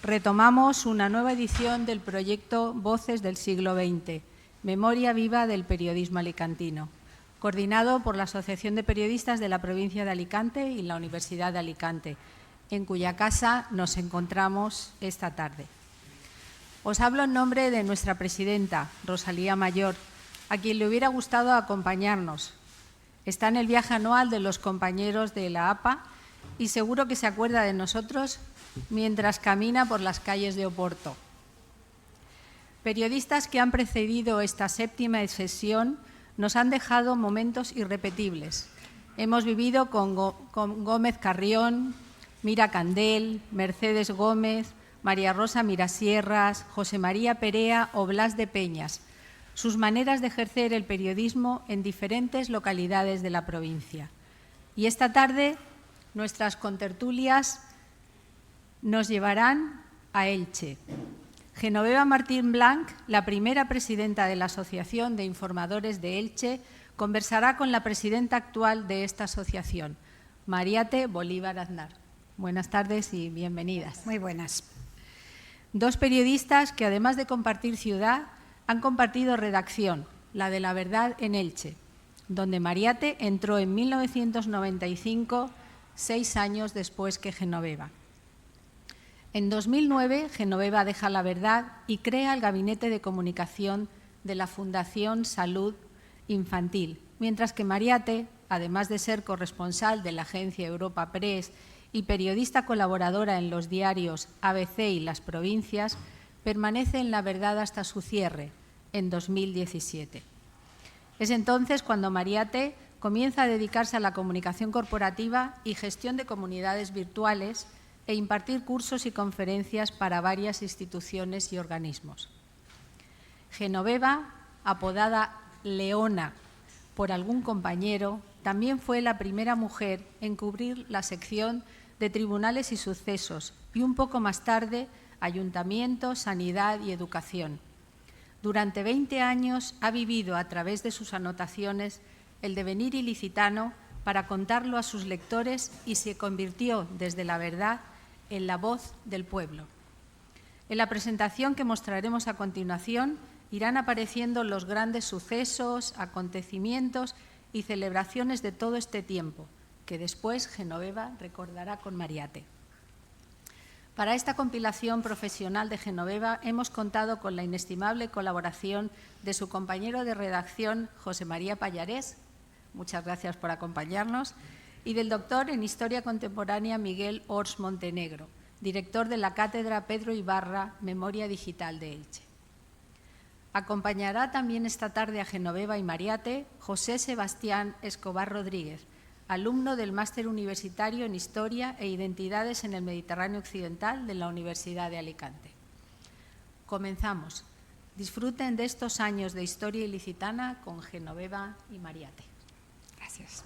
retomamos una nueva edición del proyecto Voces del siglo XX, Memoria Viva del Periodismo Alicantino, coordinado por la Asociación de Periodistas de la provincia de Alicante y la Universidad de Alicante, en cuya casa nos encontramos esta tarde. Os hablo en nombre de nuestra presidenta, Rosalía Mayor, a quien le hubiera gustado acompañarnos. Está en el viaje anual de los compañeros de la APA y seguro que se acuerda de nosotros mientras camina por las calles de Oporto. Periodistas que han precedido esta séptima sesión nos han dejado momentos irrepetibles. Hemos vivido con Gómez Carrión, Mira Candel, Mercedes Gómez, María Rosa Mirasierras, José María Perea o Blas de Peñas, sus maneras de ejercer el periodismo en diferentes localidades de la provincia. Y esta tarde nuestras contertulias nos llevarán a Elche. Genoveva Martín Blanch, la primera presidenta de la Asociación de Informadores de Elche, conversará con la presidenta actual de esta asociación, Mariate Bolívar Aznar. Buenas tardes y bienvenidas. Muy buenas. Dos periodistas que, además de compartir ciudad, han compartido redacción, la de La Verdad en Elche, donde Mariate entró en 1995, 6 años después que Genoveva. En 2009, Genoveva deja La Verdad y crea el Gabinete de Comunicación de la Fundación Salud Infantil, mientras que Mariate, además de ser corresponsal de la agencia Europa Press y periodista colaboradora en los diarios ABC y Las Provincias, permanece en La Verdad hasta su cierre, en 2017. Es entonces cuando Mariate comienza a dedicarse a la comunicación corporativa y gestión de comunidades virtuales e impartir cursos y conferencias para varias instituciones y organismos. Genoveva, apodada Leona por algún compañero, también fue la primera mujer en cubrir la sección de Tribunales y Sucesos y un poco más tarde Ayuntamiento, Sanidad y Educación. Durante 20 años ha vivido a través de sus anotaciones el devenir ilicitano para contarlo a sus lectores y se convirtió desde La Verdad en la voz del pueblo. En la presentación que mostraremos a continuación irán apareciendo los grandes sucesos, acontecimientos y celebraciones de todo este tiempo, que después Genoveva recordará con Mariate. Para esta compilación profesional de Genoveva hemos contado con la inestimable colaboración de su compañero de redacción, José María Pallarés, muchas gracias por acompañarnos, y del doctor en Historia Contemporánea Miguel Ors Montenegro, director de la Cátedra Pedro Ibarra, Memoria Digital de Elche. Acompañará también esta tarde a Genoveva y Mariate José Sebastián Escobar Rodríguez, alumno del Máster Universitario en Historia e Identidades en el Mediterráneo Occidental de la Universidad de Alicante. Comenzamos. Disfruten de estos años de historia ilicitana con Genoveva y Mariate. Gracias.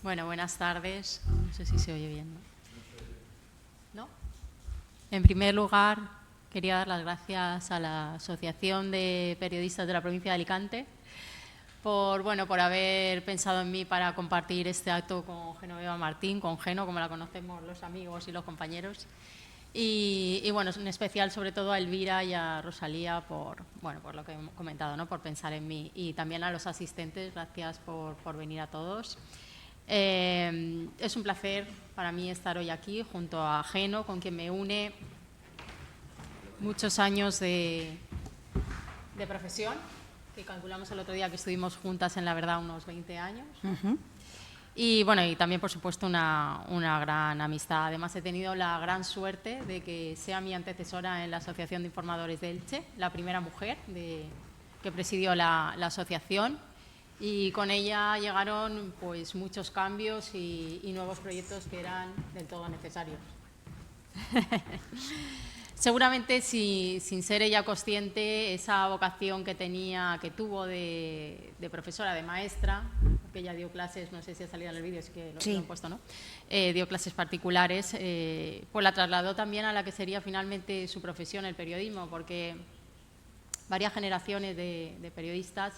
Bueno, buenas tardes. No sé si se oye bien, ¿no? En primer lugar, quería dar las gracias a la Asociación de Periodistas de la Provincia de Alicante por haber pensado en mí para compartir este acto con Genoveva Martín, con Geno, como la conocemos los amigos y los compañeros. Y bueno, en especial sobre todo a Elvira y a Rosalía por lo que hemos comentado, ¿no? Por pensar en mí. Y también a los asistentes, gracias por venir a todos. Es un placer para mí estar hoy aquí junto a Geno, con quien me une muchos años de profesión, que calculamos el otro día que estuvimos juntas en La Verdad unos 20 años. Y bueno, y también por supuesto una gran amistad. Además he tenido la gran suerte de que sea mi antecesora en la Asociación de Informadores de Elche, la primera mujer que presidió la asociación, y con ella llegaron pues muchos cambios y nuevos proyectos que eran del todo necesarios. Seguramente sin ser ella consciente, esa vocación que tuvo de profesora, de maestra, porque ella dio clases, no sé si ha salido en el vídeo, es que lo he puesto, ¿no? Dio clases particulares, pues la trasladó también a la que sería finalmente su profesión, el periodismo, porque varias generaciones de periodistas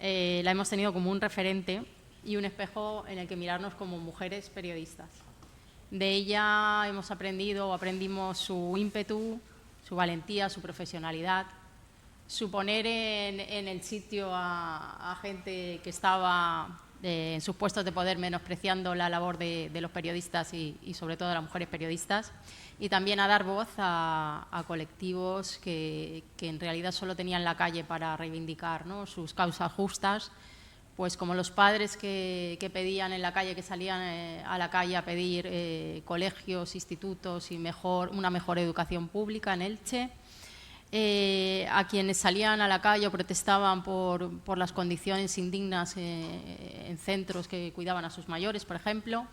la hemos tenido como un referente y un espejo en el que mirarnos como mujeres periodistas. De ella aprendimos su ímpetu, su valentía, su profesionalidad, su poner en el sitio a gente que estaba en sus puestos de poder menospreciando la labor de los periodistas y sobre todo de las mujeres periodistas, y también a dar voz a colectivos que en realidad solo tenían la calle para reivindicar, ¿no?, sus causas justas, pues como los padres que pedían en la calle, que salían a la calle a pedir colegios, institutos y una mejor educación pública en Elche, a quienes salían a la calle o protestaban por las condiciones indignas en centros que cuidaban a sus mayores, por ejemplo,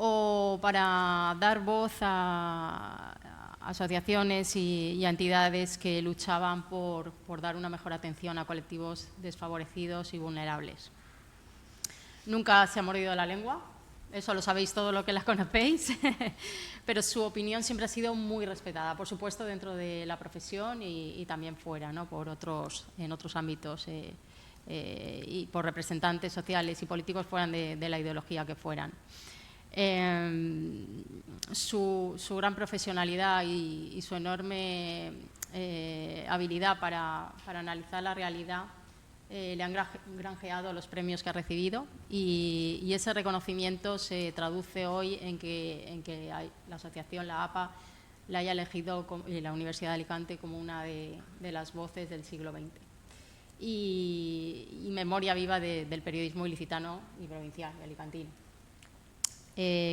o para dar voz a asociaciones y a entidades que luchaban por dar una mejor atención a colectivos desfavorecidos y vulnerables. Nunca se ha mordido la lengua, eso lo sabéis todo lo que las conocéis, pero su opinión siempre ha sido muy respetada, por supuesto dentro de la profesión y también fuera, ¿no?, en otros ámbitos y por representantes sociales y políticos fueran de la ideología que fueran. Su gran profesionalidad y su enorme habilidad para analizar la realidad le han granjeado los premios que ha recibido y ese reconocimiento se traduce hoy en que la asociación, la APA, la haya elegido la Universidad de Alicante como una de las voces del siglo XX y memoria viva del periodismo ilicitano y provincial y alicantino.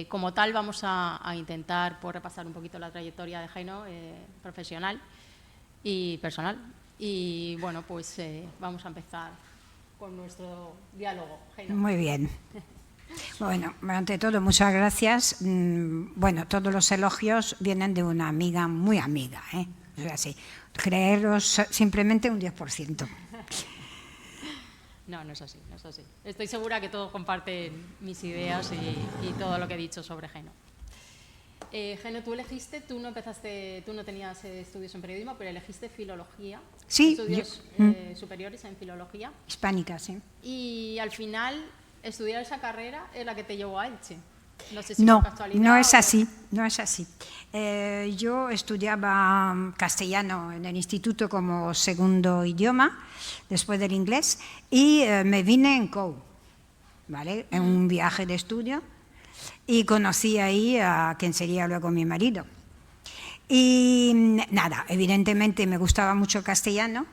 Como tal, vamos a intentar repasar un poquito la trayectoria de Geno, profesional y personal. Y bueno, pues vamos a empezar con nuestro diálogo. Geno. Muy bien. Bueno, ante todo, muchas gracias. Bueno, todos los elogios vienen de una amiga, muy amiga, ¿eh? O sea, sí, creeros simplemente un 10%. No, no es así, no es así. Estoy segura que todos comparten mis ideas y todo lo que he dicho sobre Geno. Geno, tú no tenías estudios en periodismo, pero elegiste filología. Sí. Estudios superiores en filología. Hispánica, sí. Y al final, estudiar esa carrera es la que te llevó a Elche. No sé si No, por casualidad no es así, no es así. Yo estudiaba castellano en el instituto como segundo idioma, después del inglés, y me vine en COU, ¿vale?, en un viaje de estudio, y conocí ahí a quien sería luego mi marido. Y nada, evidentemente me gustaba mucho el castellano,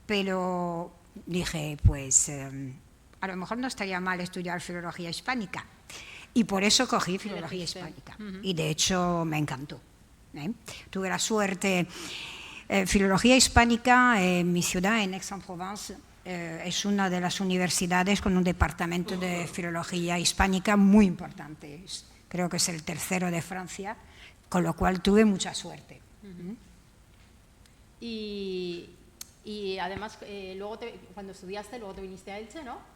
pero dije, pues a lo mejor no estaría mal estudiar filología hispánica. Y por eso cogí filología hispánica. Y de hecho me encantó, ¿eh? Tuve la suerte. Filología hispánica en mi ciudad, en Aix-en-Provence, es una de las universidades con un departamento de filología hispánica muy importante. Creo que es el tercero de Francia, con lo cual tuve mucha suerte. Y además, cuando estudiaste, luego te viniste a Elche, ¿no?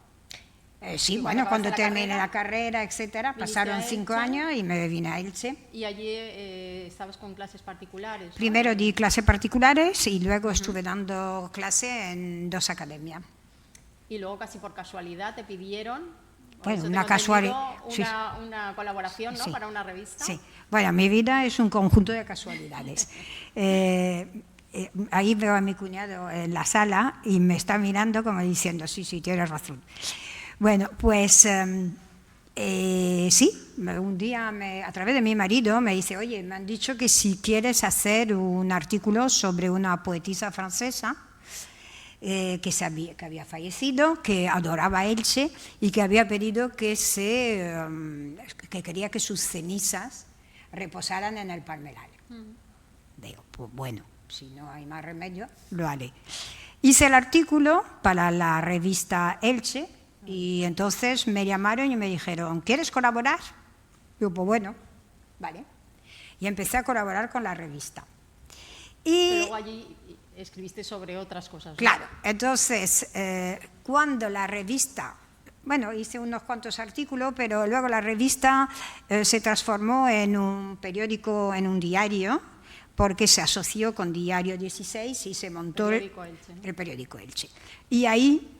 Sí, Y bueno, cuando acabaste la terminé carrera, la carrera, etcétera, viniste pasaron a 5 Elche. años y me vine a Elche. Y allí estabas con clases particulares, ¿no? Primero di clases particulares y luego estuve dando clase en 2 academias. Y luego casi por casualidad te pidieron, Bueno, eso una tengo entendido, casualidad. una colaboración, ¿no? Sí. Para una revista. Sí, bueno, mi vida es un conjunto de casualidades. Ahí veo a mi cuñado en la sala y me está mirando como diciendo, sí, sí, tienes razón. Bueno, pues sí, un día a través de mi marido me dice, oye, me han dicho que si quieres hacer un artículo sobre una poetisa francesa que había fallecido, que adoraba a Elche y que había pedido que quería que sus cenizas reposaran en el Palmeral. Digo, pues bueno, si no hay más remedio, lo haré. Hice el artículo para la revista Elche y entonces me llamaron y me dijeron, ¿quieres colaborar? Digo, pues bueno, vale. Y empecé a colaborar con la revista. Pero luego allí escribiste sobre otras cosas, ¿no? Claro, entonces, cuando la revista, bueno, hice unos cuantos artículos, pero luego la revista se transformó en un periódico, en un diario, porque se asoció con Diario 16 y se montó el periódico Elche. Y ahí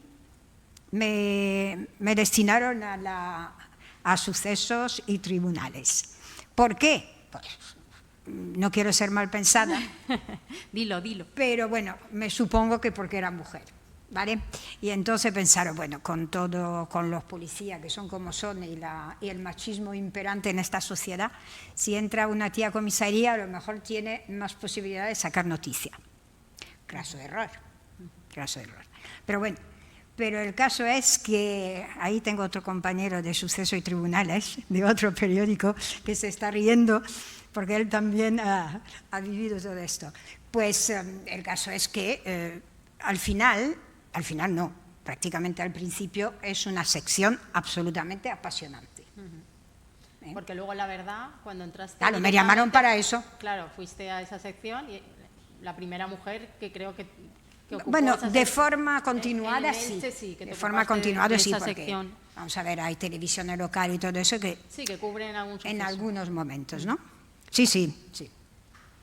me destinaron a sucesos y tribunales. ¿Por qué? Pues no quiero ser mal pensada. Dilo. Pero bueno, me supongo que porque era mujer, ¿vale? Y entonces pensaron, bueno, con los policías que son como son y el machismo imperante en esta sociedad, si entra una tía a comisaría, a lo mejor tiene más posibilidad de sacar noticia. Craso error. Pero bueno, el caso es que ahí tengo otro compañero de Suceso y Tribunales, de otro periódico, que se está riendo, porque él también ha vivido todo esto. Pues el caso es que al final no, prácticamente al principio es una sección absolutamente apasionante. Porque luego, la verdad, cuando entraste... Claro, me llamaron para eso. Claro, fuiste a esa sección y la primera mujer que creo que ocupó bueno, esa de sección. forma continuada En Elche, sí, que te de forma ocupaste continuada de sí, esa porque sección. vamos a ver, hay televisiones locales y todo eso que Sí, que cubren algún suceso. en algunos momentos, ¿no? Sí.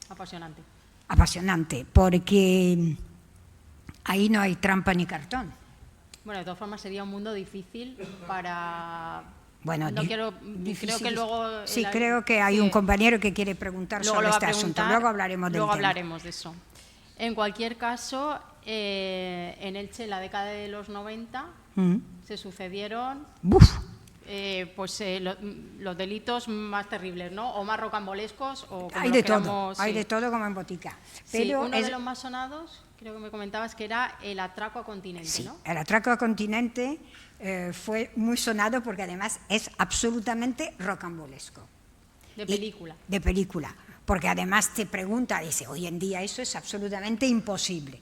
Apasionante. Apasionante, porque ahí no hay trampa ni cartón. Bueno, de todas formas sería un mundo difícil para... Bueno, creo que luego... Sí, creo que hay un compañero que quiere preguntar luego sobre lo va a este asunto. preguntar, Luego hablaremos del luego tema. hablaremos de eso. En cualquier caso, en Elche, en la década de los 90, se sucedieron los delitos más terribles, ¿no? O más rocambolescos. O como Hay de todo, hay de todo como en botica. Pero uno de los más sonados, creo que me comentabas, que era el atraco a Continente, sí, ¿no? el atraco a Continente fue muy sonado porque además es absolutamente rocambolesco. De película. De película, porque además te pregunta, dice, hoy en día eso es absolutamente imposible.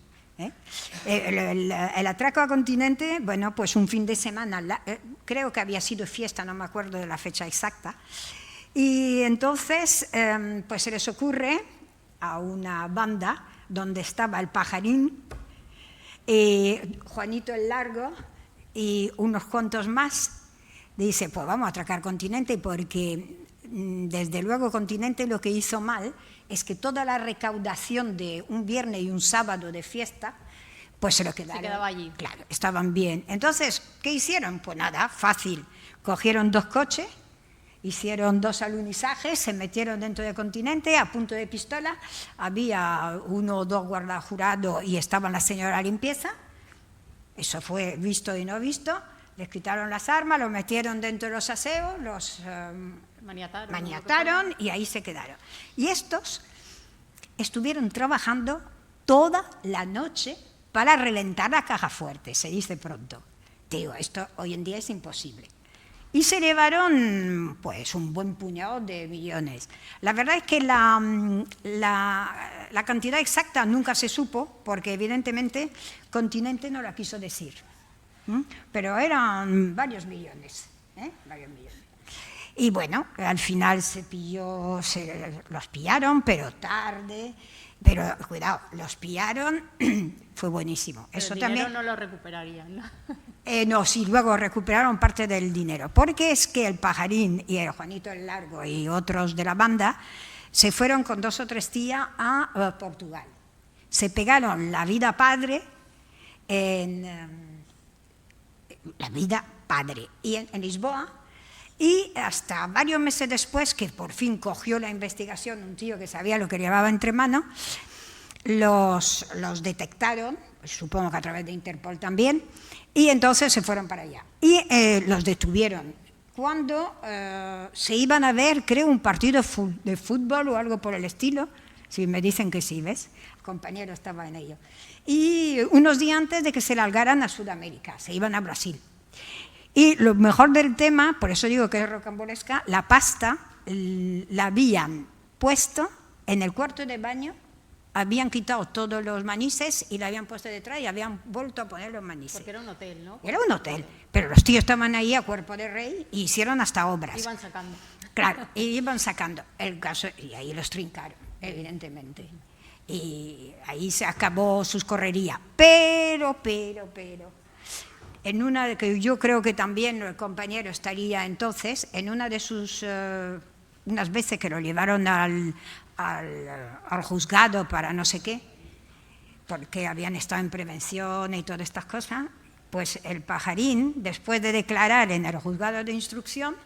El atraco a Continente, bueno, pues un fin de semana, creo que había sido fiesta, no me acuerdo de la fecha exacta, y entonces pues se les ocurre a una banda donde estaba el Pajarín, Juanito el Largo y unos cuantos más, dice, pues vamos a atracar Continente porque desde luego Continente lo que hizo mal es que toda la recaudación de un viernes y un sábado de fiesta, pues se lo quedaron. Se quedaba allí. Claro, estaban bien. Entonces, ¿qué hicieron? Pues nada, fácil. Cogieron 2 coches, hicieron 2 alunizajes, se metieron dentro de Continente a punto de pistola. Había 1 o 2 guardajurados y estaban la señora limpieza. Eso fue visto y no visto. Les quitaron las armas, los metieron dentro de los aseos, los maniataron y ahí se quedaron. Y estos estuvieron trabajando toda la noche para reventar la caja fuerte, se dice pronto. Digo, esto hoy en día es imposible. Y se llevaron pues un buen puñado de millones. La verdad es que la cantidad exacta nunca se supo, porque evidentemente Continente no la quiso decir. Pero eran varios millones, varios millones. Y bueno, al final los pillaron, pero tarde. Pero cuidado, los pillaron, fue buenísimo. Pero Eso el también. dinero no lo recuperarían, ¿no? No, sí, luego recuperaron parte del dinero, porque es que el Pajarín y el Juanito el Largo y otros de la banda se fueron con 2 o 3 días a Portugal. Se pegaron la vida padre y en Lisboa, y hasta varios meses después, que por fin cogió la investigación un tío que sabía lo que llevaba entre manos, los detectaron, supongo que a través de Interpol también, y entonces se fueron para allá. Y los detuvieron cuando se iban a ver, creo, un partido de fútbol o algo por el estilo. Sí, me dicen que sí, ¿ves? El compañero estaba en ello. Y unos días antes de que se largaran a Sudamérica, se iban a Brasil. Y lo mejor del tema, por eso digo que es rocambolesca, la pasta la habían puesto en el cuarto de baño, habían quitado todos los manises y la habían puesto detrás y habían vuelto a poner los manises. Porque era un hotel, ¿no? Era un hotel, pero los tíos estaban ahí a cuerpo de rey y hicieron hasta obras. Iban sacando. Claro, y iban sacando el caso, y ahí los trincaron, evidentemente. Y ahí se acabó sus correrías. Pero, en una de que yo creo que también el compañero estaría entonces, en una de sus, unas veces que lo llevaron al juzgado para no sé qué, porque habían estado en prevención y todas estas cosas, pues el Pajarín, después de declarar en el juzgado de instrucción,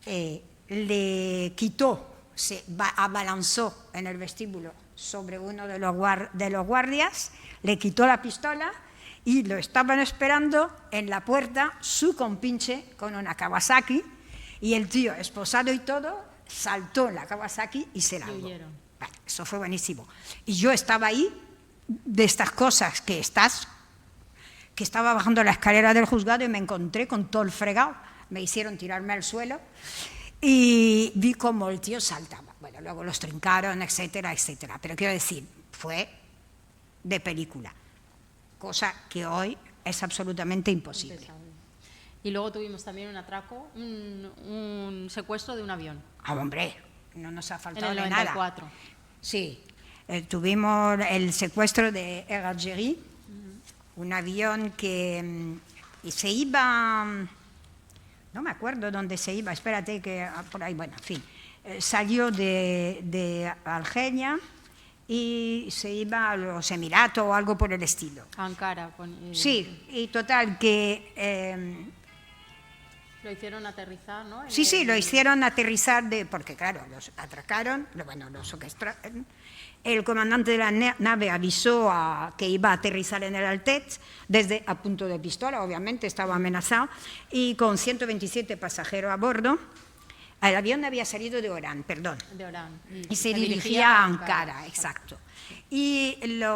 le quitó, se abalanzó en el vestíbulo sobre uno de los guardias, le quitó la pistola y lo estaban esperando en la puerta su compinche con una Kawasaki, y el tío, esposado y todo, saltó en la Kawasaki y se largó. Vale, eso fue buenísimo. Y yo estaba ahí, de estas cosas que estaba bajando la escalera del juzgado y me encontré con todo el fregado. Me hicieron tirarme al suelo y vi cómo el tío saltaba. Bueno, luego los trincaron, etcétera, etcétera. Pero quiero decir, fue de película, cosa que hoy es absolutamente imposible. Y luego tuvimos también un atraco, un secuestro de un avión. Ah, hombre, no nos ha faltado en el de 94. nada. Sí, tuvimos el secuestro de Air Algérie, un avión que se iba, no me acuerdo dónde se iba, espérate que por ahí, bueno, en fin, salió de Argelia y se iba a los Emiratos o algo por el estilo. Ankara. Sí, y total que... lo hicieron aterrizar, ¿no? Sí, lo hicieron aterrizar, porque claro, los atracaron, el comandante de la nave avisó que iba a aterrizar en el Altet, desde a punto de pistola, obviamente, estaba amenazado, y con 127 pasajeros a bordo. El avión había salido de Orán, perdón. De Orán. Y se dirigía a Ankara, exacto. Y le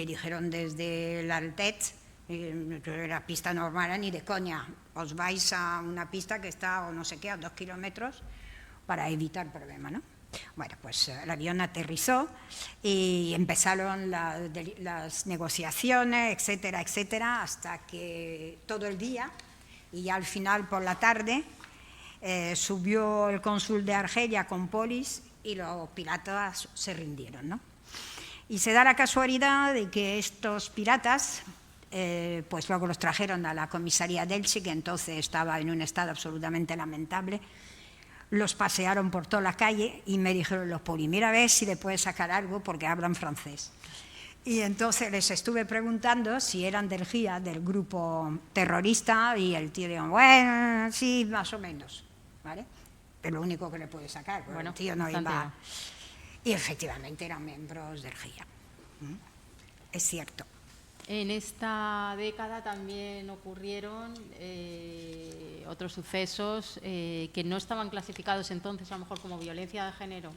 dijeron desde el Altet, la pista no era ni de coña, os vais a una pista que está, o no sé qué, a 2 kilómetros, para evitar problemas, ¿no? Bueno, pues el avión aterrizó y empezaron las negociaciones, etcétera, etcétera, hasta que todo el día, y ya al final por la tarde, subió el cónsul de Argelia con polis y los piratas se rindieron, ¿no? Y se da la casualidad de que estos piratas, pues luego los trajeron a la comisaría de Elche, que entonces estaba en un estado absolutamente lamentable. Los pasearon por toda la calle y me dijeron los polis, mira a ver si le puedes sacar algo porque hablan francés. Y entonces les estuve preguntando si eran del GIA, del grupo terrorista, y el tío dijo, bueno, sí, más o menos, ¿vale? Pero lo único que le puede sacar, porque el tío no iba... Y efectivamente eran miembros del GIA. Es cierto. En esta década también ocurrieron otros sucesos que no estaban clasificados entonces a lo mejor como violencia de género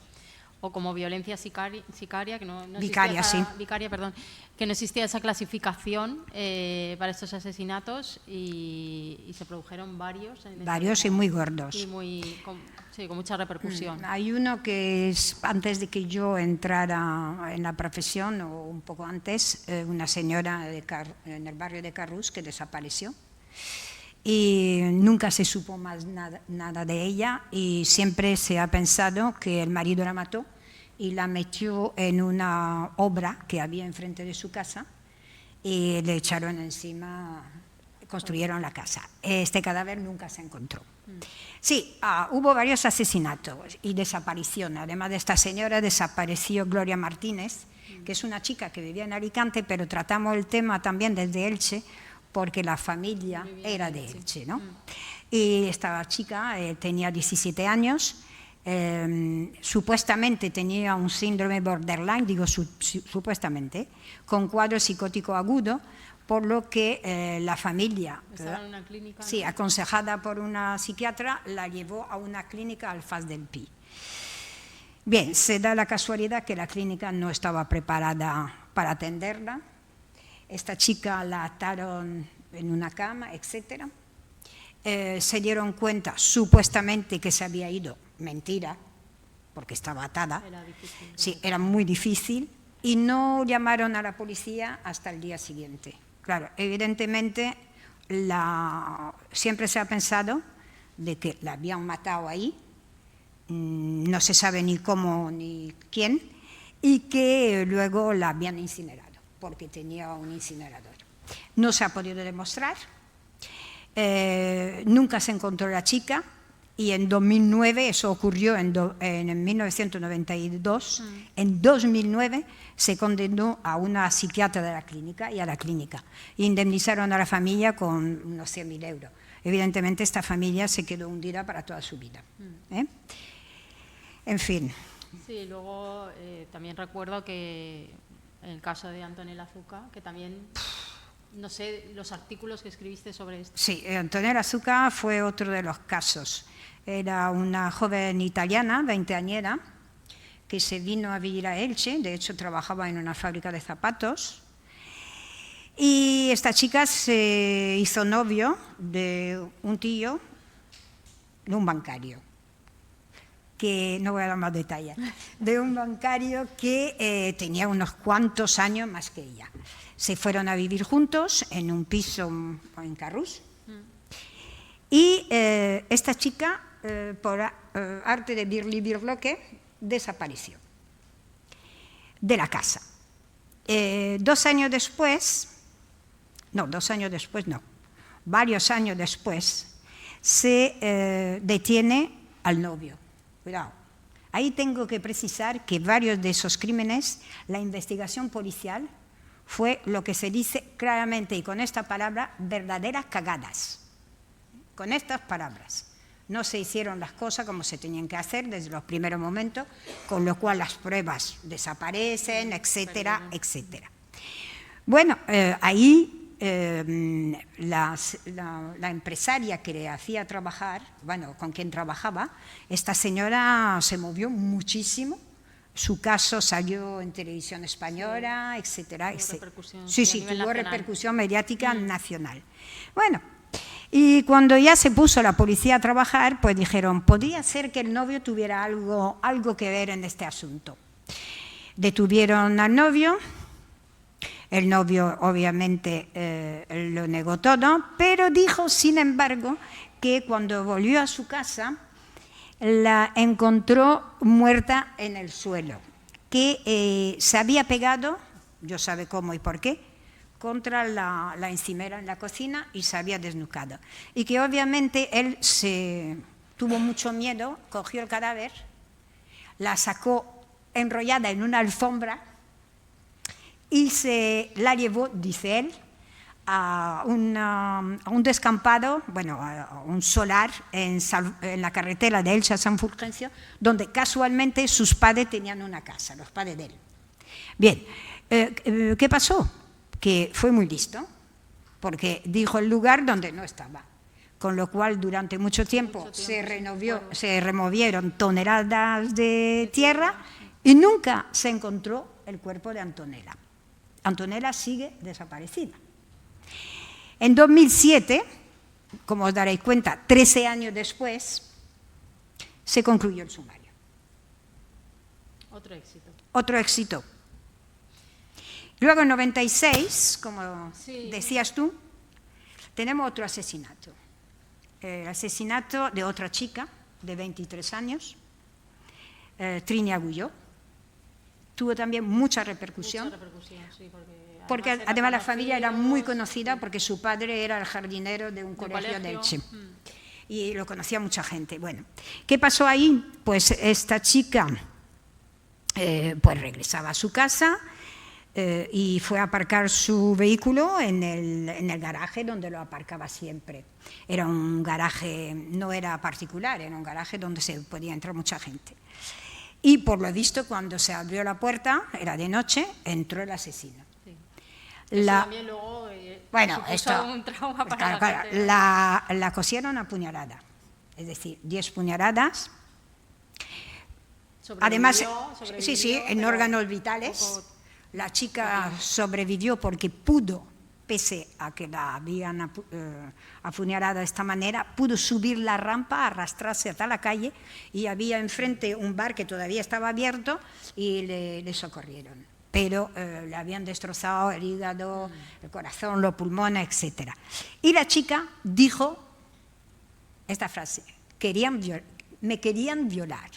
o como violencia sicaria, que no vicaria, sí. Vicaria, perdón, que no existía esa clasificación para estos asesinatos y se produjeron varios. Varios y muy gordos. Y con mucha repercusión. Hay uno que es, antes de que yo entrara en la profesión, o un poco antes, una señora en el barrio de Carrús que desapareció. Y nunca se supo más nada de ella y siempre se ha pensado que el marido la mató y la metió en una obra que había enfrente de su casa y le echaron encima, construyeron la casa. Este cadáver nunca se encontró. Sí, hubo varios asesinatos y desapariciones. Además de esta señora, desapareció Gloria Martínez, que es una chica que vivía en Alicante, pero tratamos el tema también desde Elche, porque la familia era de Elche, ¿no? Y esta chica tenía 17 años, supuestamente tenía un síndrome borderline, digo supuestamente, con cuadro psicótico agudo, por lo que la familia, ¿estaba en una clínica? Sí, aconsejada por una psiquiatra, la llevó a una clínica al Fas del Pi. Bien, se da la casualidad que la clínica no estaba preparada para atenderla. Esta chica la ataron en una cama, etc. Se dieron cuenta, supuestamente, que se había ido. Mentira, porque estaba atada. Era difícil. Sí, era muy difícil. Y no llamaron a la policía hasta el día siguiente. Claro, evidentemente, siempre se ha pensado de que la habían matado ahí, no se sabe ni cómo ni quién, y que luego la habían incinerado, porque tenía un incinerador. No se ha podido demostrar, nunca se encontró la chica, y en 2009, eso ocurrió en 1992, en 2009 se condenó a una psiquiatra de la clínica y a la clínica. Indemnizaron a la familia con unos 100.000 euros. Evidentemente esta familia se quedó hundida para toda su vida. En fin. Sí, luego también recuerdo que en el caso de Antonella Zucca, que también, no sé, los artículos que escribiste sobre esto. Sí, Antonella Zucca fue otro de los casos. Era una joven italiana, veinteañera, que se vino a vivir a Elche, de hecho trabajaba en una fábrica de zapatos, y esta chica se hizo novio de un tío, de un bancario, que no voy a dar más detalles, de un bancario que tenía unos cuantos años más que ella. Se fueron a vivir juntos en un piso en Carrús, y esta chica, por arte de birli-birloque, desapareció de la casa. 2 años después, varios años después, se detiene al novio. Cuidado. Ahí tengo que precisar que varios de esos crímenes, la investigación policial fue lo que se dice claramente, y con esta palabra, verdaderas cagadas. Con estas palabras. No se hicieron las cosas como se tenían que hacer desde los primeros momentos, con lo cual las pruebas desaparecen, etcétera, etcétera. Bueno, ahí la empresaria que le hacía trabajar, bueno, con quien trabajaba, esta señora se movió muchísimo. Su caso salió en televisión española, etcétera, etcétera. Sí, tuvo repercusión mediática nacional. Bueno. Y cuando ya se puso la policía a trabajar, pues dijeron, podría ser que el novio tuviera algo que ver en este asunto. Detuvieron al novio, el novio obviamente lo negó todo, pero dijo, sin embargo, que cuando volvió a su casa, la encontró muerta en el suelo, que se había pegado, yo sabe cómo y por qué, contra la encimera en la cocina y se había desnucado. Y que obviamente él tuvo mucho miedo, cogió el cadáver, la sacó enrollada en una alfombra y se la llevó, dice él, a un descampado, bueno, a un solar en la carretera de Elche a San Fulgencio, donde casualmente sus padres tenían una casa, los padres de él. Bien, ¿qué pasó? Que fue muy listo, porque dijo el lugar donde no estaba, con lo cual durante mucho tiempo se removieron toneladas de tierra y nunca se encontró el cuerpo de Antonella. Antonella sigue desaparecida. En 2007, como os daréis cuenta, 13 años después, se concluyó el sumario. Otro éxito. Otro éxito. Luego en 96, como decías tú, tenemos otro asesinato. El asesinato de otra chica de 23 años, Trini Agulló. tuvo también mucha repercusión. Mucha repercusión, sí, porque además la familia era muy conocida porque su padre era el jardinero de un colegio de Elche. Y lo conocía mucha gente. Bueno, ¿qué pasó ahí? Pues esta chica pues regresaba a su casa y fue a aparcar su vehículo en el garaje donde lo aparcaba siempre. Era un garaje, no era particular, era un garaje donde se podía entrar mucha gente. Y por lo visto, cuando se abrió la puerta, era de noche, entró el asesino. Sí. Eso también luego bueno, esto, un trauma para claro, la cosieron a puñalada, es decir, 10 puñaladas. Además, sí, en órganos vitales. La chica sobrevivió porque pudo, pese a que la habían apuñalado de esta manera, pudo subir la rampa, arrastrarse hasta la calle y había enfrente un bar que todavía estaba abierto y le socorrieron. Pero le habían destrozado el hígado, el corazón, los pulmones, etc. Y la chica dijo esta frase: me querían violar.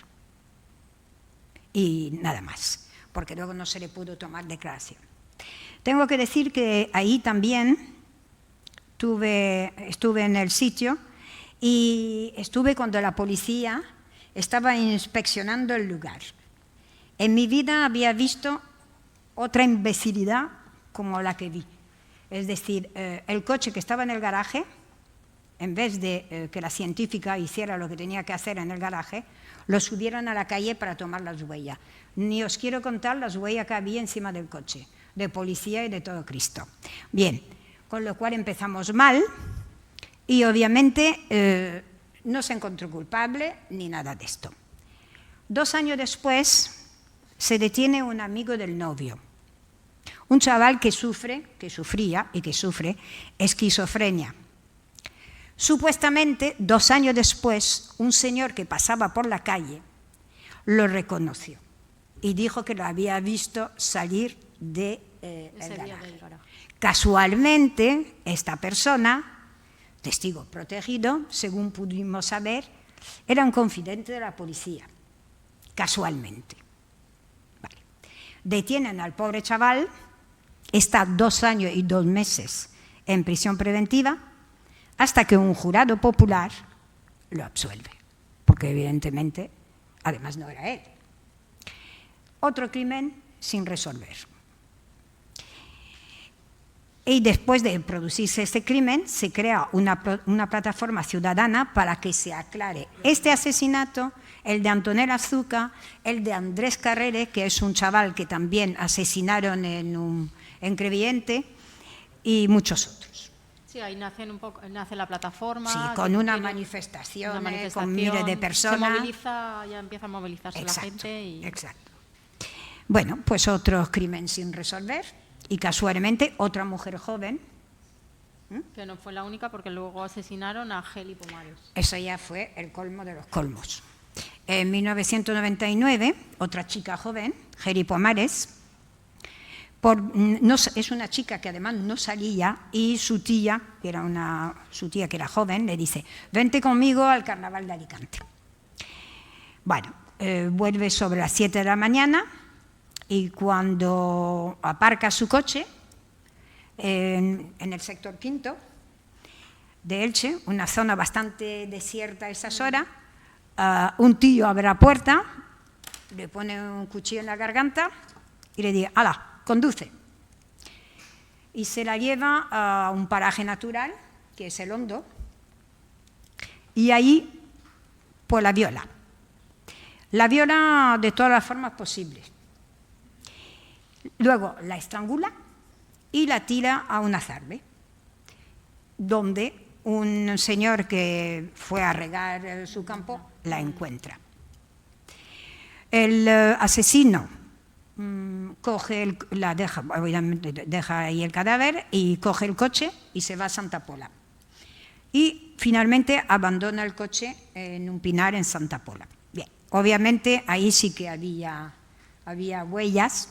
Y nada más, porque luego no se le pudo tomar declaración. Tengo que decir que ahí también estuve en el sitio y estuve cuando la policía estaba inspeccionando el lugar. En mi vida había visto otra imbecilidad como la que vi. Es decir, el coche que estaba en el garaje, en vez de que la científica hiciera lo que tenía que hacer en el garaje, lo subieron a la calle para tomar las huellas. Ni os quiero contar las huellas que había encima del coche, de policía y de todo Cristo. Bien, con lo cual empezamos mal y obviamente no se encontró culpable ni nada de esto. 2 años después se detiene un amigo del novio, un chaval que sufría y que sufre esquizofrenia. Supuestamente, 2 años después, un señor que pasaba por la calle lo reconoció y dijo que lo había visto salir del garaje. Casualmente, esta persona, testigo protegido, según pudimos saber, era un confidente de la policía, casualmente. Vale. Detienen al pobre chaval, está 2 años y 2 meses en prisión preventiva, hasta que un jurado popular lo absuelve, porque evidentemente, además no era él. Otro crimen sin resolver. Y después de producirse este crimen, se crea una plataforma ciudadana para que se aclare este asesinato, el de Antonella Zucca, el de Andrés Carrere, que es un chaval que también asesinaron en Crevillente, y muchos otros. Sí, ahí nace la plataforma. Sí, con una manifestación, con miles de personas. Ya empieza a movilizarse la gente. Exacto. Bueno, pues otro crimen sin resolver y casualmente otra mujer joven. Que no fue la única porque luego asesinaron a Geli Pomares. Eso ya fue el colmo de los colmos. En 1999, otra chica joven, Geli Pomares, es una chica que además no salía y su tía, que era joven, le dice: vente conmigo al carnaval de Alicante. Bueno, vuelve sobre las 7 de la mañana y cuando aparca su coche en el sector quinto de Elche, una zona bastante desierta a esas horas, un tío abre la puerta, le pone un cuchillo en la garganta y le dice: ¡hala! Conduce. Y se la lleva a un paraje natural, que es el Hondo, y ahí pues la viola. La viola de todas las formas posibles. Luego la estrangula y la tira a un azarbe, donde un señor que fue a regar su campo la encuentra. El asesino deja ahí el cadáver y coge el coche y se va a Santa Pola. Y finalmente abandona el coche en un pinar en Santa Pola. Bien, obviamente ahí sí que había huellas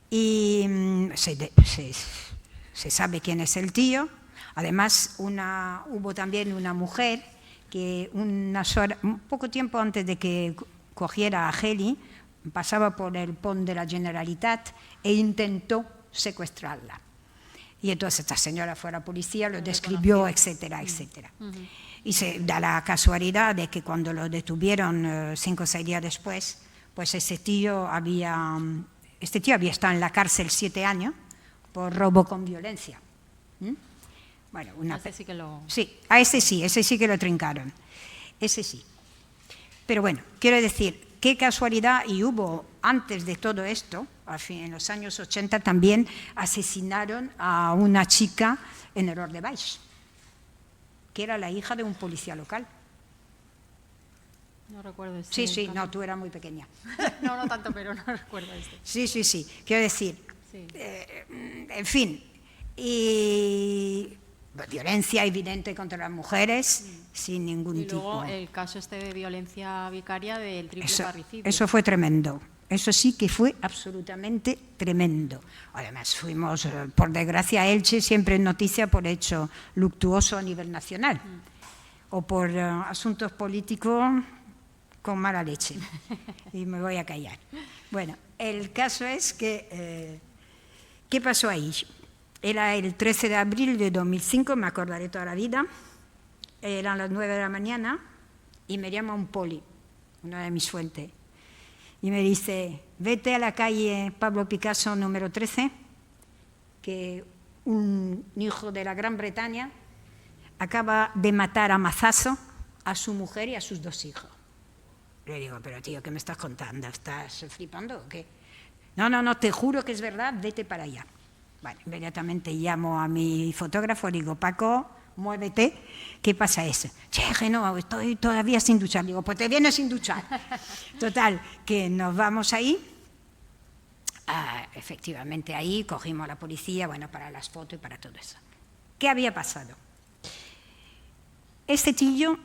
y se sabe quién es el tío. Además, hubo también una mujer que un poco tiempo antes de que cogiera a Geli, pasaba por el pont de la Generalitat e intentó secuestrarla. Y entonces esta señora fue a la policía, lo describió, etcétera, etcétera. Y se da la casualidad de que cuando lo detuvieron 5 o 6 días después, pues este tío había estado en la cárcel 7 años por robo con violencia. Bueno, ese sí que lo... Sí, a ese sí que lo trincaron. Ese sí. Pero bueno, quiero decir, qué casualidad, y hubo antes de todo esto, en los años 80 también asesinaron a una chica en Error de Baix, que era la hija de un policía local. No recuerdo este. Sí, no, tú eras muy pequeña. No tanto, pero no recuerdo este. Sí, quiero decir, sí. En fin, y violencia evidente contra las mujeres, sin ningún tipo. Y luego el caso de violencia vicaria del triple parricidio. Eso fue tremendo. Eso sí que fue absolutamente tremendo. Además, fuimos, por desgracia, a Elche siempre en noticia por hecho luctuoso a nivel nacional o por asuntos políticos con mala leche. Y me voy a callar. Bueno, el caso es que, ¿qué pasó ahí? Era el 13 de abril de 2005, me acordaré toda la vida. Eran las 9 de la mañana y me llama un poli, una de mis fuentes. Y me dice, vete a la calle Pablo Picasso número 13, que un hijo de la Gran Bretaña acaba de matar a mazazo a su mujer y a sus 2 hijos. Le digo, pero tío, ¿qué me estás contando? ¿Estás flipando o qué? No, te juro que es verdad, vete para allá. Bueno, inmediatamente llamo a mi fotógrafo, digo, Paco, muévete, ¿qué pasa eso? Che, no, estoy todavía sin duchar. Digo, pues te vienes sin duchar. Total, que nos vamos ahí. Efectivamente, ahí cogimos a la policía, bueno, para las fotos y para todo eso. ¿Qué había pasado? Este tío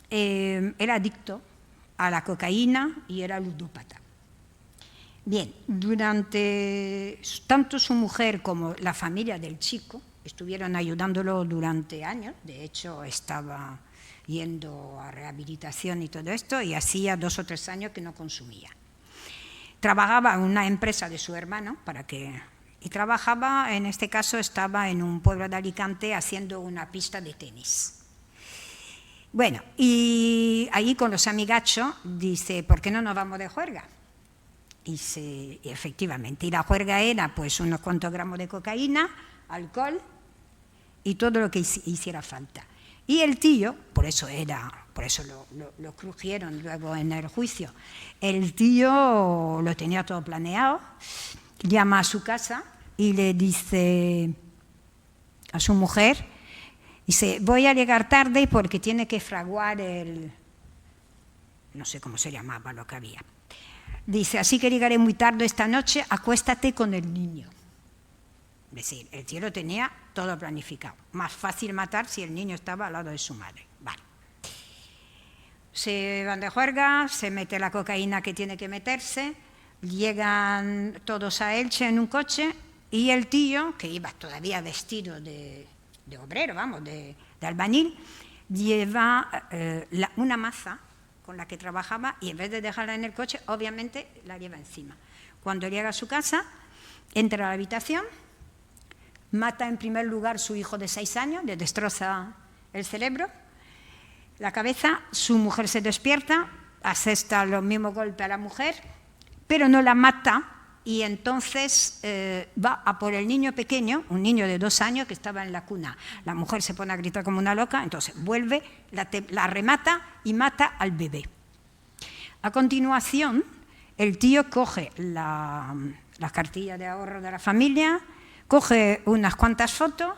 era adicto a la cocaína y era ludópata. Bien, durante tanto su mujer como la familia del chico estuvieron ayudándolo durante años. De hecho, estaba yendo a rehabilitación y todo esto, y hacía 2 o 3 años que no consumía. Trabajaba en una empresa de su hermano, y trabajaba, en este caso, estaba en un pueblo de Alicante haciendo una pista de tenis. Bueno, y ahí con los amigachos dice, ¿por qué no nos vamos de juerga? Y efectivamente, y la juerga era pues unos cuantos gramos de cocaína, alcohol y todo lo que hiciera falta. Y el tío, por eso lo crujieron luego en el juicio, el tío lo tenía todo planeado, llama a su casa y le dice a su mujer, dice, voy a llegar tarde porque tiene que fraguar no sé cómo se llamaba lo que había. Dice, así que llegaré muy tarde esta noche, acuéstate con el niño. Es decir, el tío lo tenía todo planificado. Más fácil matar si el niño estaba al lado de su madre. Vale. Se van de juerga, se mete la cocaína que tiene que meterse, llegan todos a Elche en un coche y el tío, que iba todavía vestido de obrero, vamos, de albañil, lleva una maza con la que trabajaba y en vez de dejarla en el coche, obviamente la lleva encima. Cuando llega a su casa, entra a la habitación, mata en primer lugar a su hijo de 6 años, le destroza el cerebro, la cabeza, su mujer se despierta, asesta los mismos golpes a la mujer, pero no la mata y entonces va a por el niño pequeño, un niño de 2 años que estaba en la cuna. La mujer se pone a gritar como una loca, entonces vuelve, la remata y mata al bebé. A continuación, el tío coge la cartilla de ahorro de la familia, coge unas cuantas fotos,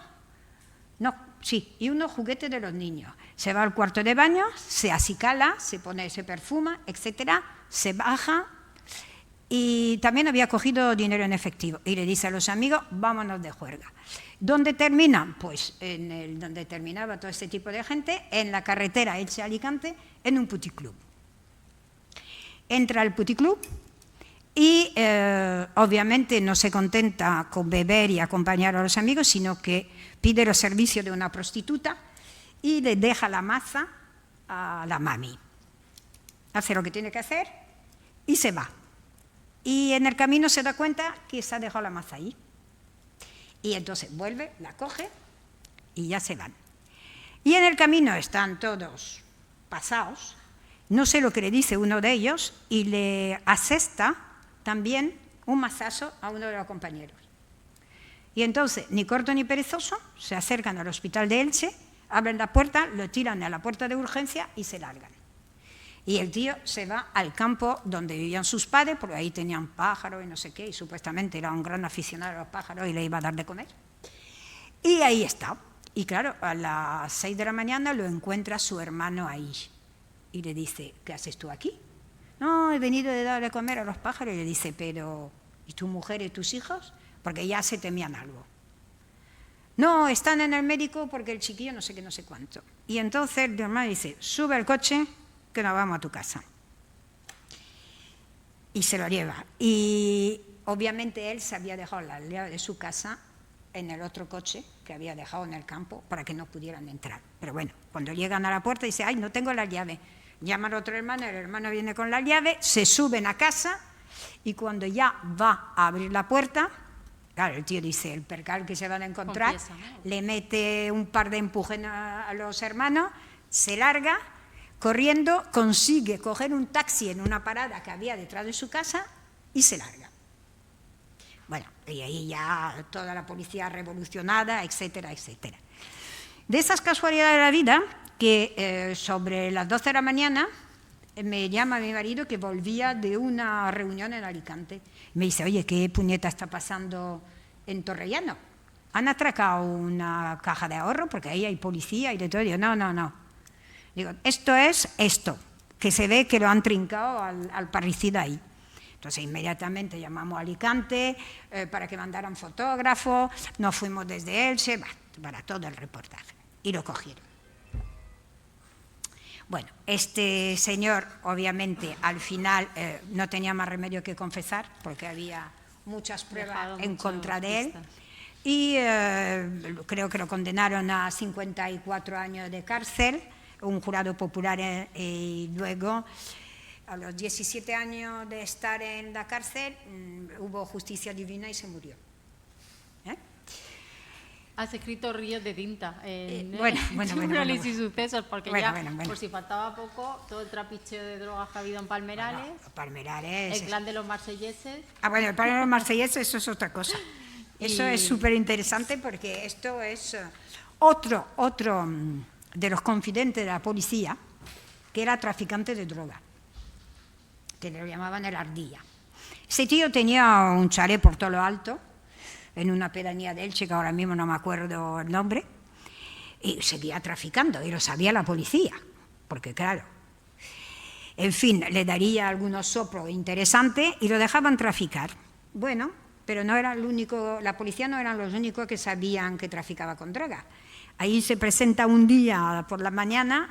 y unos juguetes de los niños. Se va al cuarto de baño, se acicala, se perfuma, etcétera, se baja. Y también había cogido dinero en efectivo y le dice a los amigos, vámonos de juerga. ¿Dónde terminan? Pues donde terminaba todo este tipo de gente, en la carretera Elche-Alicante, en un puticlub. Entra al puticlub y obviamente no se contenta con beber y acompañar a los amigos, sino que pide los servicios de una prostituta y le deja la maza a la mami. Hace lo que tiene que hacer y se va. Y en el camino se da cuenta que se ha dejado la maza ahí. Y entonces vuelve, la coge y ya se van. Y en el camino están todos pasados, no sé lo que le dice uno de ellos, y le asesta también un mazazo a uno de los compañeros. Y entonces, ni corto ni perezoso, se acercan al hospital de Elche, abren la puerta, lo tiran a la puerta de urgencia y se largan. Y el tío se va al campo donde vivían sus padres, porque ahí tenían pájaros y no sé qué, y supuestamente era un gran aficionado a los pájaros y le iba a dar de comer. Y ahí está. Y claro, a las 6 de la mañana lo encuentra su hermano ahí. Y le dice, ¿qué haces tú aquí? No, he venido de dar de comer a los pájaros. Y le dice, pero ¿y tu mujer y tus hijos? Porque ya se temían algo. No, están en el médico porque el chiquillo no sé qué, no sé cuánto. Y entonces el hermano dice, sube al coche que nos vamos a tu casa. Y se lo lleva. Y obviamente él se había dejado la llave de su casa en el otro coche que había dejado en el campo para que no pudieran entrar. Pero bueno, cuando llegan a la puerta dice, ay, no tengo la llave. Llama al otro hermano, el hermano viene con la llave, se suben a casa y cuando ya va a abrir la puerta, claro, el tío dice, el percal que se van a encontrar, confiesa, ¿no? Le mete un par de empujes a los hermanos, se larga, corriendo, consigue coger un taxi en una parada que había detrás de su casa y se larga. Bueno, y ahí ya toda la policía revolucionada, etcétera, etcétera. De esas casualidades de la vida, que sobre las 12 de la mañana me llama mi marido que volvía de una reunión en Alicante. Me dice, oye, ¿qué puñeta está pasando en Torrellano? ¿Han atracado una caja de ahorro? Porque ahí hay policía y de todo. Digo, no. Digo, esto es esto, que se ve que lo han trincado al parricida ahí. Entonces inmediatamente llamamos a Alicante para que mandaran fotógrafos, nos fuimos desde Elche, para todo el reportaje, y lo cogieron. Bueno, este señor obviamente al final no tenía más remedio que confesar, porque había muchas pruebas en contra de él, y creo que lo condenaron a 54 años de cárcel, un jurado popular, y luego a los 17 años de estar en la cárcel hubo justicia divina y se murió. Has escrito ríos de tinta en bueno, análisis y sucesos, porque por si faltaba poco, todo el trapicheo de drogas que ha habido en Palmerales, el clan de los marselleses. Bueno, el clan de los marselleses, eso es otra cosa. Eso es súper interesante porque esto es otro de los confidentes de la policía, que era traficante de droga, que lo llamaban el Ardilla. Ese tío tenía un chalet por todo lo alto, en una pedanía de Elche, que ahora mismo no me acuerdo el nombre, y seguía traficando, y lo sabía la policía, porque claro, en fin, le daría algunos soplos interesantes y lo dejaban traficar. Bueno, pero no era el único, la policía no eran los únicos que sabían que traficaba con droga. Ahí se presenta un día por la mañana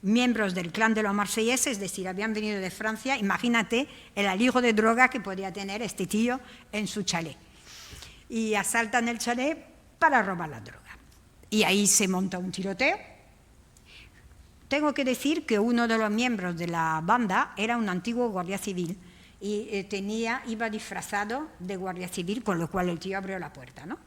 miembros del clan de los marselleses, es decir, habían venido de Francia, imagínate el alijo de droga que podía tener este tío en su chalet. Y asaltan el chalet para robar la droga. Y ahí se monta un tiroteo. Tengo que decir que uno de los miembros de la banda era un antiguo guardia civil y iba disfrazado de guardia civil, con lo cual el tío abrió la puerta, ¿no?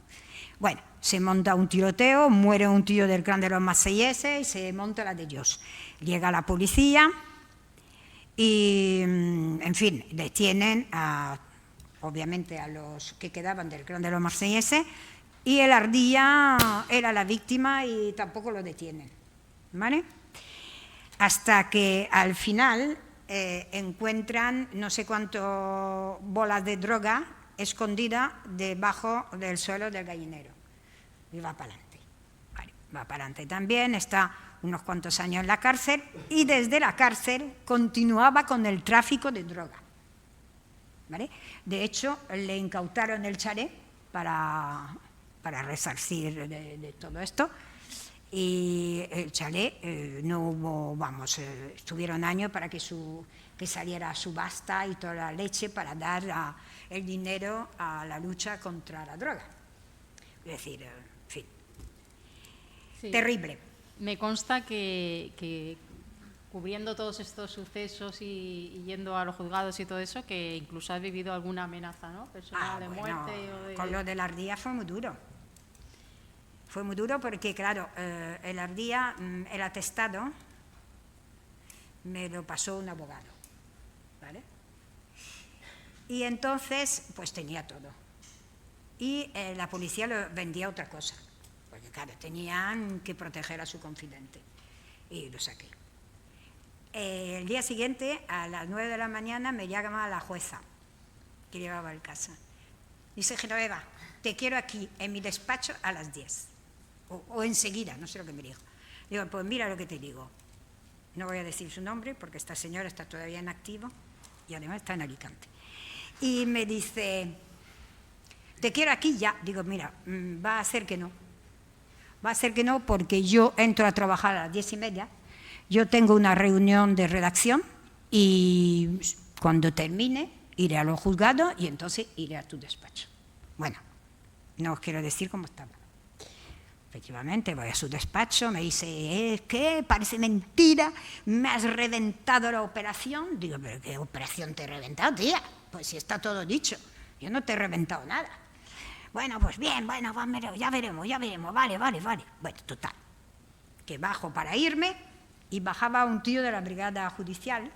Bueno, se monta un tiroteo, muere un tío del clan de los marselleses y se monta la de Dios. Llega la policía y, en fin, detienen obviamente a los que quedaban del clan de los marselleses, y el Ardilla era la víctima y tampoco lo detienen, ¿vale? Hasta que al final encuentran no sé cuántas bolas de droga escondidas debajo del suelo del gallinero, y va para adelante. Vale, va para adelante también, está unos cuantos años en la cárcel, y desde la cárcel continuaba con el tráfico de droga. ¿Vale? De hecho, le incautaron el chalet para resarcir de todo esto, y el chalet no hubo, estuvieron años para que saliera a subasta y toda la leche para dar el dinero a la lucha contra la droga. Es decir, en fin, sí. Terrible. Me consta que cubriendo todos estos sucesos y yendo a los juzgados y todo eso, que incluso has vivido alguna amenaza, ¿no? Personal de muerte o de... Con lo del Ardía fue muy duro. Fue muy duro porque, claro, el Ardía, el atestado, me lo pasó un abogado, ¿vale? Y entonces, pues tenía todo. Y la policía lo vendía otra cosa, porque, claro, tenían que proteger a su confidente. Y lo saqué. El día siguiente, a las 9 de la mañana, me llama la jueza que llevaba el caso. Dice: Genoveva, te quiero aquí en mi despacho a las 10. O enseguida, no sé lo que me dijo. Digo, pues mira lo que te digo. No voy a decir su nombre porque esta señora está todavía en activo y además está en Alicante. Y me dice: te quiero aquí ya. Digo, mira, va a ser que no. Va a ser que no, porque yo entro a trabajar a las 10:30, yo tengo una reunión de redacción y cuando termine iré a los juzgados y entonces iré a tu despacho. Bueno, no os quiero decir cómo estaba. Efectivamente, voy a su despacho, me dice: ¿qué? Parece mentira, me has reventado la operación. Digo, ¿pero qué operación te he reventado, tía? Pues si está todo dicho, yo no te he reventado nada. Bueno, pues bien, bueno, ya veremos, vale. Bueno, total, que bajo para irme y bajaba un tío de la brigada judicial,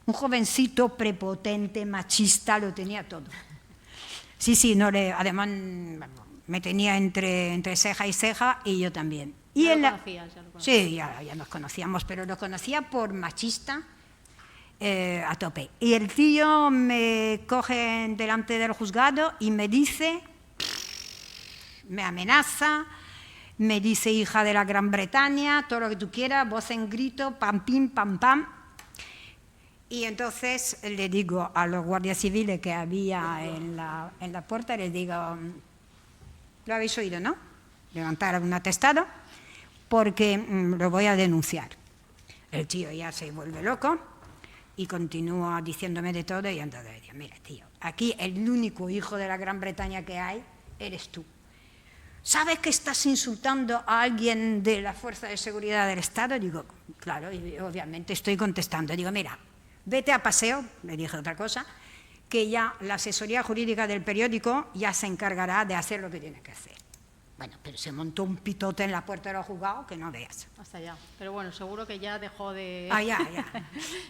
un jovencito prepotente, machista, lo tenía todo. Sí, además me tenía entre ceja y ceja y yo también. ¿Ya lo conocías? Sí, ya nos conocíamos, pero lo conocía por machista a tope. Y el tío me coge delante del juzgado y me dice, me amenaza, me dice hija de la Gran Bretaña, todo lo que tú quieras, voz en grito, pam, pim, pam, pam. Y entonces le digo a los guardias civiles que había en la puerta, les digo: lo habéis oído, ¿no? Levantar un atestado porque lo voy a denunciar. El tío ya se vuelve loco y continúa diciéndome de todo y entonces digo: mira, tío, aquí el único hijo de la Gran Bretaña que hay eres tú. ¿Sabes que estás insultando a alguien de la Fuerza de Seguridad del Estado? Digo, claro, y obviamente estoy contestando. Digo, mira, vete a paseo, le dije otra cosa, que ya la asesoría jurídica del periódico ya se encargará de hacer lo que tiene que hacer. Bueno, pero se montó un pitote en la puerta de los juzgados que no veas. Hasta allá. Pero bueno, seguro que ya dejó de... Ya.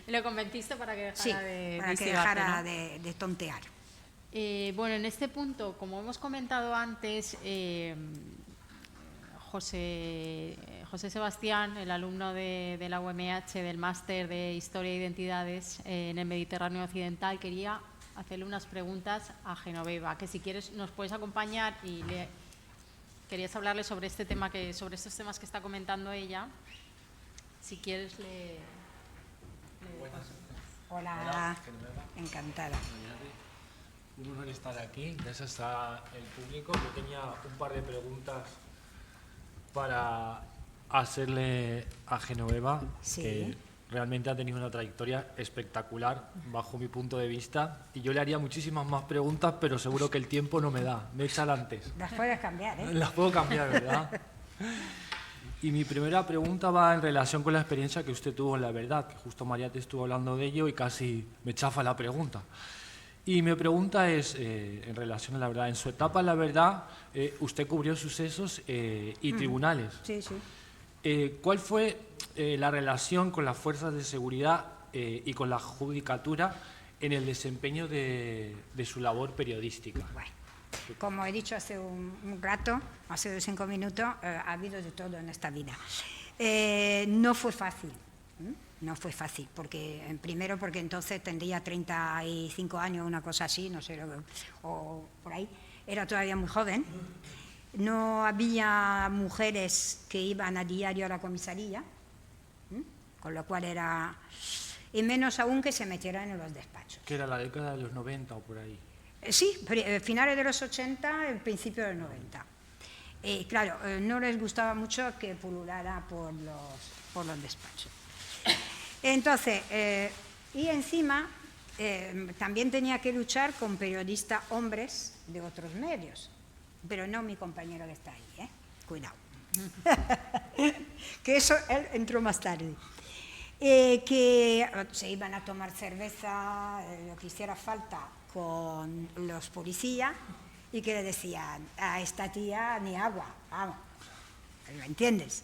Lo convenciste para que dejara sí, para que dejara, ¿no?, de tontear. Bueno, en este punto, como hemos comentado antes, José Sebastián, el alumno de la UMH del máster de Historia e Identidades en el Mediterráneo Occidental, quería hacerle unas preguntas a Genoveva, que si quieres nos puedes acompañar y querías hablarle sobre este tema sobre estos temas que está comentando ella. Si quieres le Hola, encantada. Un honor estar aquí, gracias al público. Yo tenía un par de preguntas para hacerle a Genoveva, sí, que realmente ha tenido una trayectoria espectacular bajo mi punto de vista, y yo le haría muchísimas más preguntas, pero seguro que el tiempo no me da, me echa antes. Las puedes cambiar, ¿eh? Las puedo cambiar, ¿verdad? Y mi primera pregunta va en relación con la experiencia que usted tuvo en La Verdad, que justo María te estuvo hablando de ello y casi me chafa la pregunta. Y mi pregunta es, en relación a La Verdad, en su etapa en La Verdad, usted cubrió sucesos y tribunales. Sí. ¿Cuál fue la relación con las fuerzas de seguridad y con la judicatura en el desempeño de su labor periodística? Bueno, como he dicho hace un rato, hace 5 minutos, ha habido de todo en esta vida. No fue fácil. No fue fácil, primero porque entonces tendría 35 años, una cosa así, no sé, o por ahí, era todavía muy joven, no había mujeres que iban a diario a la comisaría, con lo cual era, y menos aún que se metieran en los despachos. ¿Que era la década de los 90 o por ahí? Sí, finales de los 80, el principio del 90. Claro, no les gustaba mucho que pululara por los despachos. Entonces, y encima también tenía que luchar con periodistas hombres de otros medios, pero no mi compañero que está ahí, cuidado, que eso él entró más tarde. que se iban a tomar cerveza, lo que hiciera falta, con los policías, y que le decían a esta tía ni agua, vamos, ¿lo entiendes?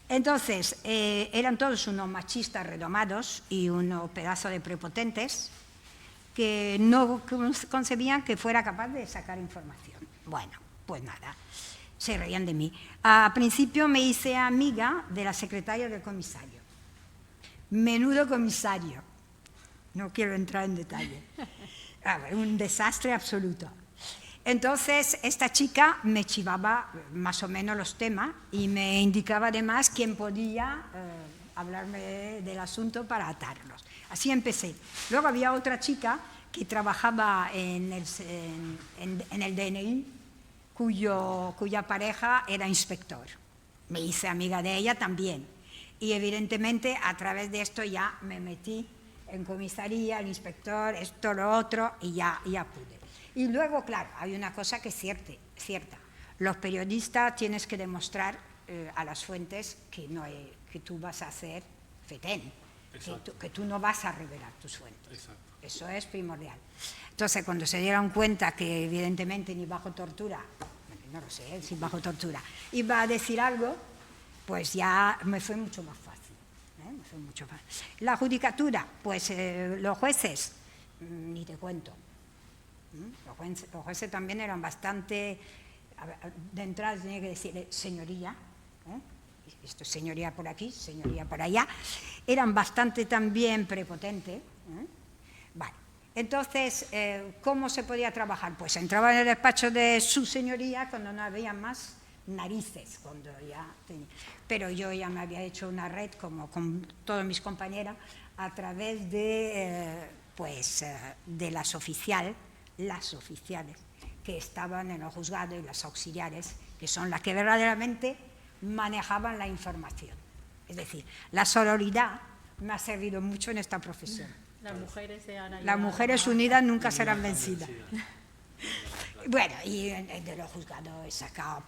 Entonces, eran todos unos machistas redomados y unos pedazos de prepotentes que no concebían que fuera capaz de sacar información. Bueno, pues nada, se reían de mí. Al principio me hice amiga de la secretaria del comisario. Menudo comisario, no quiero entrar en detalle. Un desastre absoluto. Entonces, esta chica me chivaba más o menos los temas y me indicaba además quién podía hablarme del asunto para atarlos. Así empecé. Luego había otra chica que trabajaba en el DNI, cuya pareja era inspector. Me hice amiga de ella también. Y evidentemente a través de esto ya me metí en comisaría, el inspector, esto, lo otro, y ya pude. Y luego, claro, hay una cosa que es cierta. Los periodistas tienes que demostrar a las fuentes que tú vas a hacer fetén, que tú no vas a revelar tus fuentes. Exacto. Eso es primordial. Entonces, cuando se dieron cuenta que evidentemente ni bajo tortura, no lo sé, si bajo tortura, iba a decir algo, pues ya me fue mucho más fácil. Me fue mucho más. La judicatura, pues los jueces, ni te cuento. Los jueces también eran bastante, de entrada tenía que decirle señoría, esto es señoría por aquí, señoría por allá, eran bastante también prepotentes. Vale. Entonces, ¿cómo se podía trabajar? Pues entraba en el despacho de su señoría cuando no había más narices, cuando ya tenía. Pero yo ya me había hecho una red, como con todos mis compañeros, a través de, de las oficiales que estaban en los juzgados y las auxiliares, que son las que verdaderamente manejaban la información. Es decir, la sororidad me ha servido mucho en esta profesión. Las mujeres unidas nunca serán vencidas. Bueno, y de los juzgados he sacado...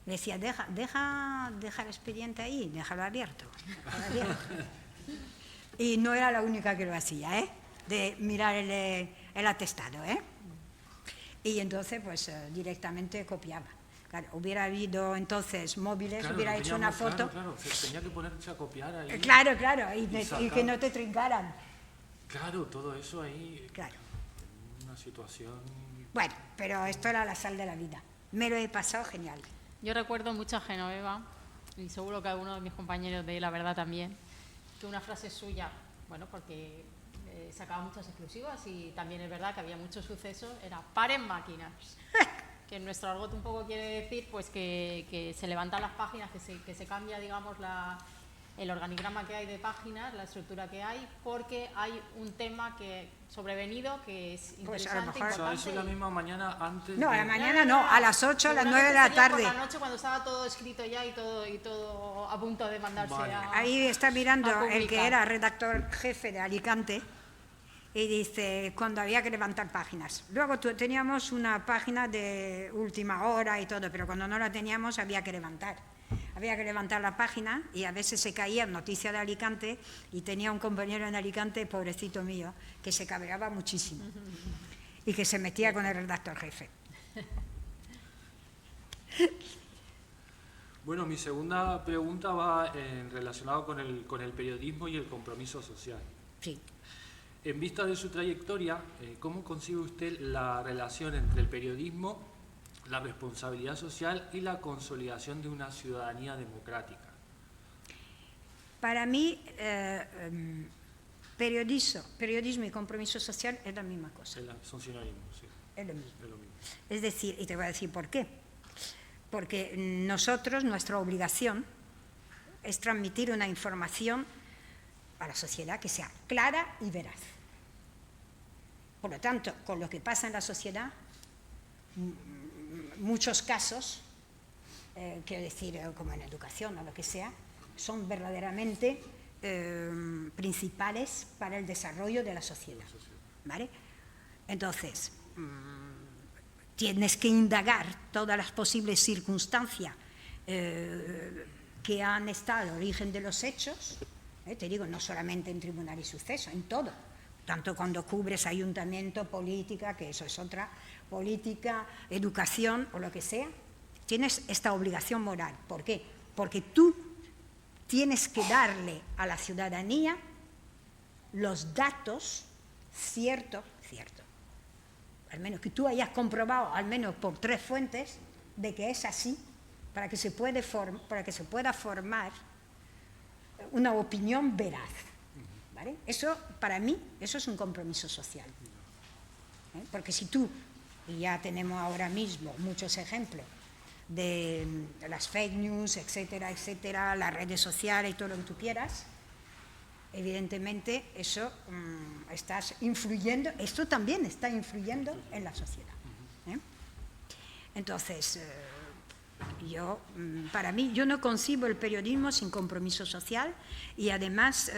Decía, deja el expediente ahí, déjalo abierto. Y no era la única que lo hacía, de mirar el atestado, Y entonces, pues, directamente copiaba. Claro, hubiera habido entonces móviles, claro, hubiera hecho una foto. Claro, tenía que ponerse a copiar ahí. Claro, y que no te trincaran. Claro, todo eso ahí. Claro. Una situación... Bueno, pero esto era la sal de la vida. Me lo he pasado genial. Yo recuerdo mucho a Genoveva, y seguro que alguno de mis compañeros de La Verdad también, que una frase suya, bueno, porque sacaba muchas exclusivas y también es verdad que había muchos sucesos, era paren máquinas. Que en nuestro argot un poco quiere decir pues que se levantan las páginas, que se cambia, digamos, el organigrama que hay de páginas, la estructura que hay, porque hay un tema sobrevenido que es interesante. Pues a lo mejor, eso es la misma mañana antes. No, a la mañana no, a las 8, a las 9 de la tarde. Por la noche, cuando estaba todo escrito ya y todo a punto de mandarse Ahí está mirando el que era redactor jefe de Alicante y dice, cuando había que levantar páginas. Luego teníamos una página de última hora y todo, pero cuando no la teníamos había que levantar. Había que levantar la página y a veces se caía en Noticia de Alicante y tenía un compañero en Alicante, pobrecito mío, que se cabreaba muchísimo y que se metía con el redactor jefe. Bueno, mi segunda pregunta va relacionada con el periodismo y el compromiso social. Sí. En vista de su trayectoria, ¿cómo concibe usted la relación entre el periodismo, la responsabilidad social y la consolidación de una ciudadanía democrática? Para mí, periodismo y compromiso social es la misma cosa. Son sinónimos, sí. Es lo mismo. Es decir, y te voy a decir por qué. Porque nosotros, nuestra obligación es transmitir una información a la sociedad que sea clara y veraz. Por lo tanto, con lo que pasa en la sociedad, muchos casos, quiero decir, como en educación o lo que sea, son verdaderamente principales para el desarrollo de la sociedad, ¿vale? Entonces, tienes que indagar todas las posibles circunstancias que han estado al origen de los hechos, te digo, no solamente en Tribunal y Suceso, en todo, tanto cuando cubres ayuntamiento, política, que eso es otra, política, educación o lo que sea, tienes esta obligación moral. ¿Por qué? Porque tú tienes que darle a la ciudadanía los datos ciertos, al menos que tú hayas comprobado, al menos por 3 fuentes, de que es así, para que se pueda formar una opinión veraz. ¿Vale? Eso, para mí, eso es un compromiso social. Porque si tú, y ya tenemos ahora mismo muchos ejemplos de las fake news, etcétera, etcétera, las redes sociales y todo lo que tú quieras, evidentemente eso estás influyendo, esto también está influyendo en la sociedad. Entonces, para mí, yo no concibo el periodismo sin compromiso social y además,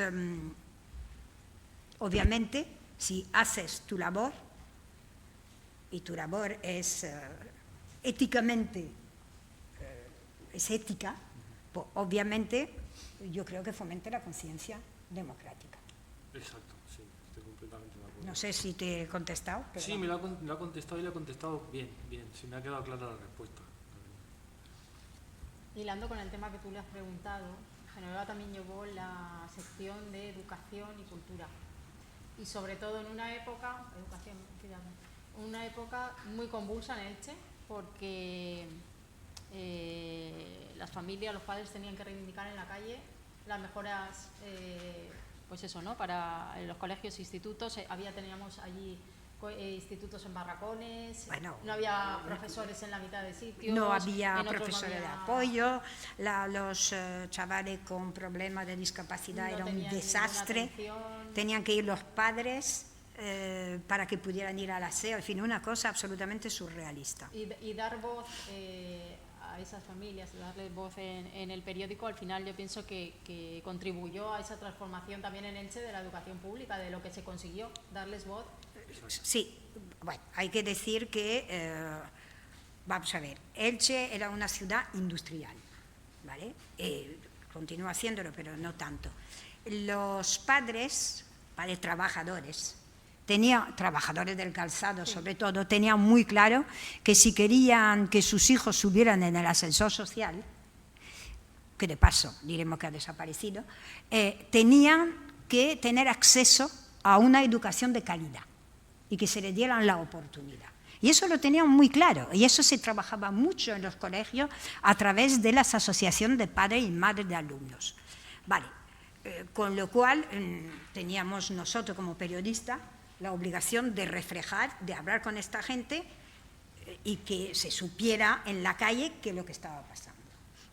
obviamente, si haces tu labor, y tu labor es éticamente, es ética, pues obviamente yo creo que fomenta la conciencia democrática. Exacto, sí, estoy completamente de acuerdo. No sé si te he contestado. Pero sí, me lo ha contestado y le ha contestado bien, sí, me ha quedado clara la respuesta. Hilando con el tema que tú le has preguntado, Genoveva también llevó la sección de educación y cultura. Y sobre todo en una época, una época muy convulsa en Elche, porque las familias, los padres tenían que reivindicar en la calle las mejoras, pues eso, ¿no? Para los colegios e institutos. Teníamos allí institutos en barracones, bueno, no había profesores en la mitad de sitios. No había profesores de apoyo, los chavales con problemas de discapacidad era un desastre, tenían que ir los padres para que pudieran ir al aseo, en fin, una cosa absolutamente surrealista. Y dar voz a esas familias, darles voz en el periódico, al final yo pienso que contribuyó a esa transformación también en Elche de la educación pública, de lo que se consiguió, darles voz. Sí, bueno, hay que decir que, vamos a ver, Elche era una ciudad industrial, ¿vale? Continúa haciéndolo, pero no tanto. Los padres trabajadores, trabajadores del calzado, sí, sobre todo, tenían muy claro que si querían que sus hijos subieran en el ascensor social, que de paso diremos que ha desaparecido, tenían que tener acceso a una educación de calidad y que se les dieran la oportunidad. Y eso lo tenían muy claro, y eso se trabajaba mucho en los colegios a través de las asociaciones de padres y madres de alumnos. Vale, con lo cual teníamos nosotros como periodistas la obligación de reflejar, de hablar con esta gente y que se supiera en la calle qué es lo que estaba pasando.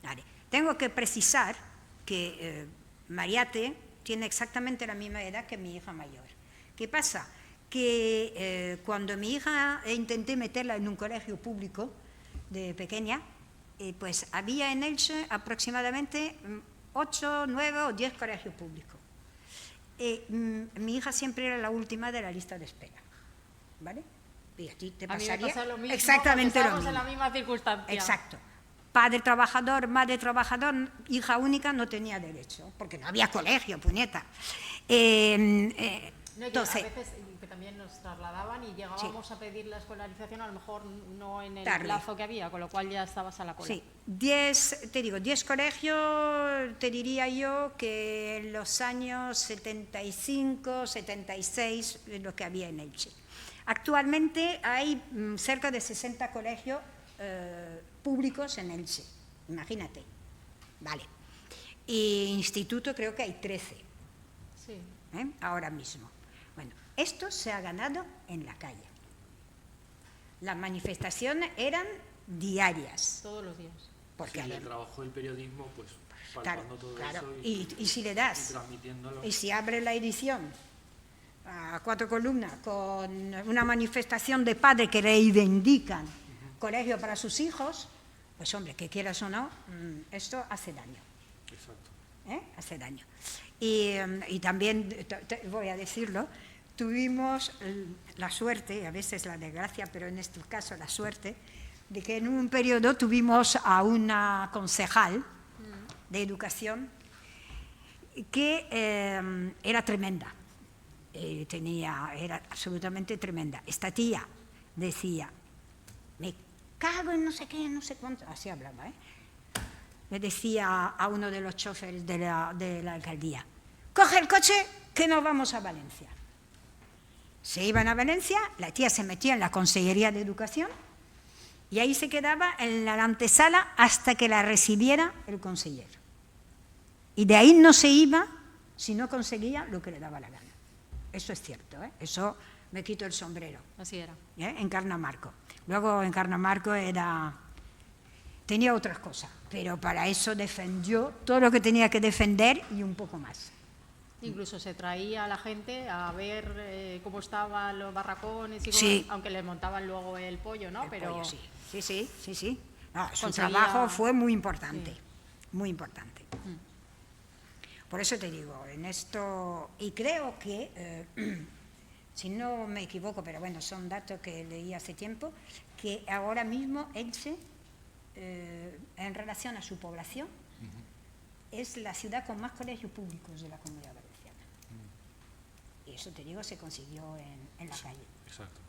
Vale. Tengo que precisar que Mariate tiene exactamente la misma edad que mi hija mayor. ¿Qué pasa? Que cuando mi hija intenté meterla en un colegio público de pequeña, pues había en Elche aproximadamente 8, 9 o 10 colegios públicos. Mi hija siempre era la última de la lista de espera, ¿vale? Y a ti te pasaría a mí me pasa lo mismo, exactamente lo mismo. En la misma circunstancia. Exacto. Padre trabajador, madre trabajador, hija única no tenía derecho, porque no había colegio, puñeta. Entonces, a veces que también nos trasladaban y llegábamos, sí, a pedir la escolarización, a lo mejor no en el plazo que había, con lo cual ya estabas a la cola. Sí, 10 colegios, te diría yo que en los años 75, 76, es lo que había en Elche. Actualmente hay cerca de 60 colegios públicos en Elche, imagínate. Vale. Y instituto creo que hay 13, sí, ahora mismo. Bueno, esto se ha ganado en la calle. Las manifestaciones eran diarias. Todos los días. Porque el trabajo del periodismo, pues, palpando todo claro. Eso y si le das, y transmitiéndolo. Y si abre la edición a 4 columnas con una manifestación de padres que reivindican colegio para sus hijos, pues hombre, que quieras o no, esto hace daño. Exacto. Hace daño. Y también, voy a decirlo, tuvimos la suerte, a veces la desgracia, pero en este caso la suerte, de que en un periodo tuvimos a una concejal de educación que era tremenda. Era absolutamente tremenda. Esta tía decía, me cago en no sé qué, no sé cuánto, así hablaba, le decía a uno de los choferes de la alcaldía, coge el coche que nos vamos a Valencia. Se iban a Valencia, la tía se metía en la Consellería de Educación y ahí se quedaba en la antesala hasta que la recibiera el consejero. Y de ahí no se iba si no conseguía lo que le daba la gana. Eso es cierto, eso me quito el sombrero. Así era. En Carnamarco. Luego en Carnamarco tenía otras cosas, pero para eso defendió todo lo que tenía que defender y un poco más. Incluso se traía a la gente a ver cómo estaban los barracones, y sí. Aunque les montaban luego el pollo, ¿no? Pollo, sí. No, su conseguía... trabajo fue muy importante, muy importante. Por eso te digo, en esto, y creo que, si no me equivoco, pero bueno, son datos que leí hace tiempo, que ahora mismo Elche, en relación a su población, es la ciudad con más colegios públicos de la Comunidad Valenciana. Y eso, te digo, se consiguió en la calle. Exacto.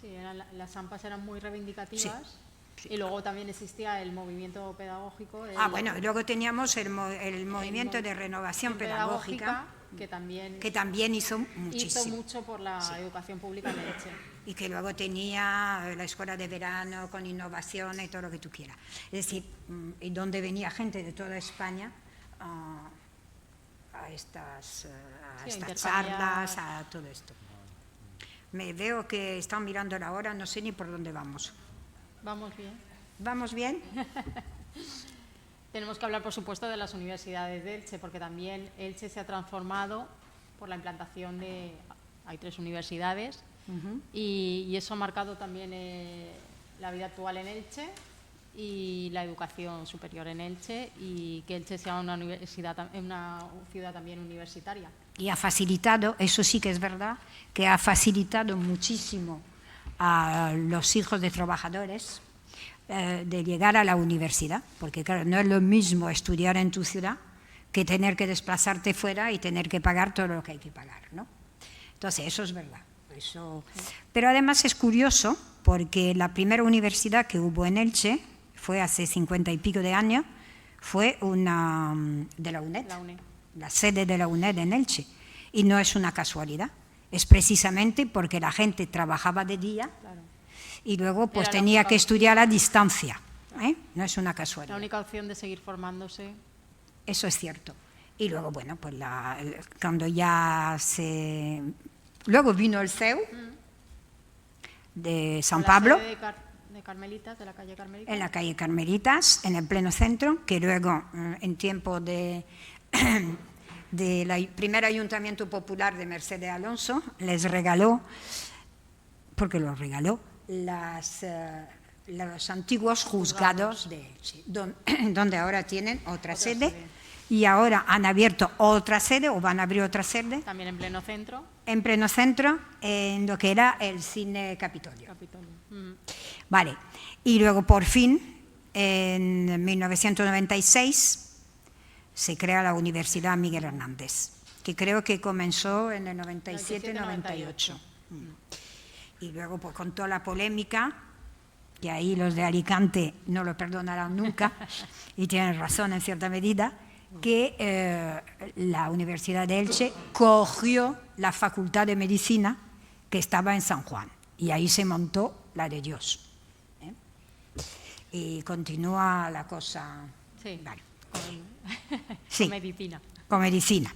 Sí, las AMPAs eran muy reivindicativas. Sí. Y luego también existía el movimiento pedagógico. Bueno, y luego teníamos el movimiento de renovación pedagógica, que también hizo muchísimo. Hizo mucho por la educación pública en Elche. Y que luego tenía la escuela de verano con innovación y todo lo que tú quieras. Es decir, y donde venía gente de toda España a estas charlas, a todo esto. Me veo que están mirando la hora, no sé ni por dónde vamos. Vamos bien. ¿Vamos bien? Tenemos que hablar, por supuesto, de las universidades de Elche, porque también Elche se ha transformado por la implantación de... Hay 3 universidades, y eso ha marcado también la vida actual en Elche y la educación superior en Elche, y que Elche sea una ciudad también universitaria. Y ha facilitado, eso sí que es verdad, que ha facilitado muchísimo a los hijos de trabajadores de llegar a la universidad, porque claro, no es lo mismo estudiar en tu ciudad que tener que desplazarte fuera y tener que pagar todo lo que hay que pagar, ¿no? Entonces, eso es verdad. Pero además es curioso, porque la primera universidad que hubo en Elche fue hace 50 y pico de años, fue una de la UNED, la sede de la UNED en Elche, y no es una casualidad. Es precisamente porque la gente trabajaba de día y luego pues tenía que estudiar a distancia. No es una casualidad. La única opción de seguir formándose. Eso es cierto. Y luego, bueno, pues cuando ya se... Luego vino el CEU de San Pablo. De Carmelitas, de la calle Carmelitas. En la calle Carmelitas, en el pleno centro, que luego, en tiempo del primer ayuntamiento popular de Mercedes Alonso, les regaló, porque los regaló, los antiguos juzgados de Elche, donde ahora tienen otra sede, y ahora han abierto otra sede, o van a abrir otra sede. También en pleno centro. En pleno centro, en lo que era el cine Capitolio. Vale, y luego por fin, en 1996, se crea la Universidad Miguel Hernández, que creo que comenzó en el 97-98. Y luego, pues con toda la polémica, que ahí los de Alicante no lo perdonarán nunca, y tienen razón en cierta medida, que la Universidad de Elche cogió la Facultad de Medicina que estaba en San Juan, y ahí se montó la de Dios. Y continúa la cosa. Sí, vale. Con medicina. Con medicina.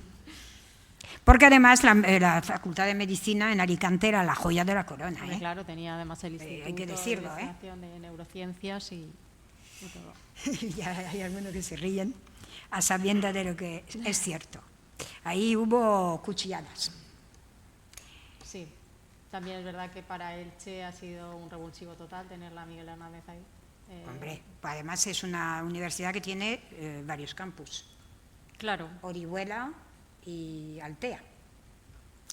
Porque además la Facultad de Medicina en Alicante era la joya de la corona. Claro, tenía además el instituto hay que decirlo, de neurociencias y todo. Ya hay algunos que se ríen a sabiendas de lo que es cierto. Ahí hubo cuchilladas. Sí, también es verdad que para Elche ha sido un revulsivo total tener la Miguel Hernández ahí. Hombre, además es una universidad que tiene varios campus. Claro. Orihuela y Altea.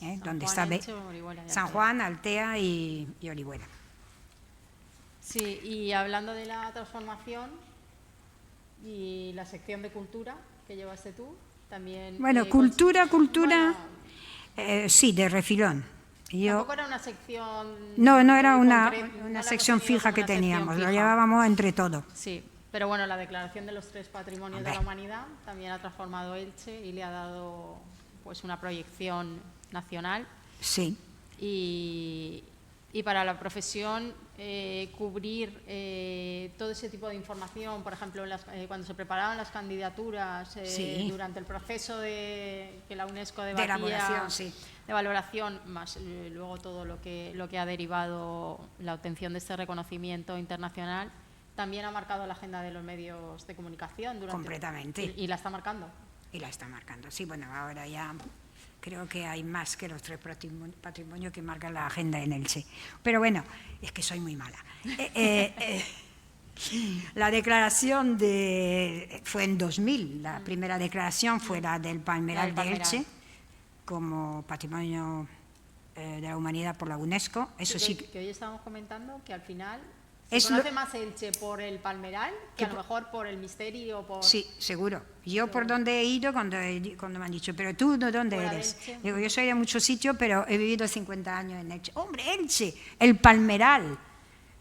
Donde Juan, está Elche, Orihuela y San Altea. Juan, Altea y Orihuela. Sí, y hablando de la transformación, Y la sección de cultura que llevaste tú también. Bueno, cultura, sí, de refilón. Tampoco era una sección. No era una no sección fija que teníamos, lo fija. llevábamos entre todo. Sí, pero bueno, la Declaración de los 3 Patrimonios de la Humanidad también ha transformado Elche y le ha dado pues una proyección nacional. Sí. Y para la profesión, cubrir todo ese tipo de información, por ejemplo, cuando se preparaban las candidaturas, Sí. durante el proceso que la UNESCO De debatía, elaboración, sí. de valoración, más luego todo lo que ha derivado la obtención de este reconocimiento internacional, también ha marcado la agenda de los medios de comunicación. Completamente. Y la está marcando. Y la está marcando, sí, bueno, ahora ya creo que hay más que los 3 patrimonios que marcan la agenda en Elche. Pero bueno, es que soy muy mala. La declaración fue en 2000, la primera declaración fue la del Palmeral de Elche, como Patrimonio de la Humanidad por la UNESCO. Eso sí, que hoy estábamos comentando que al final se conoce más Elche por el Palmeral que a lo mejor por el Misterio. Sí, seguro. Yo por donde he ido cuando me han dicho, pero tú ¿de dónde eres? Digo, yo soy de muchos sitios, pero he vivido 50 años en Elche. ¡Hombre, Elche! El Palmeral.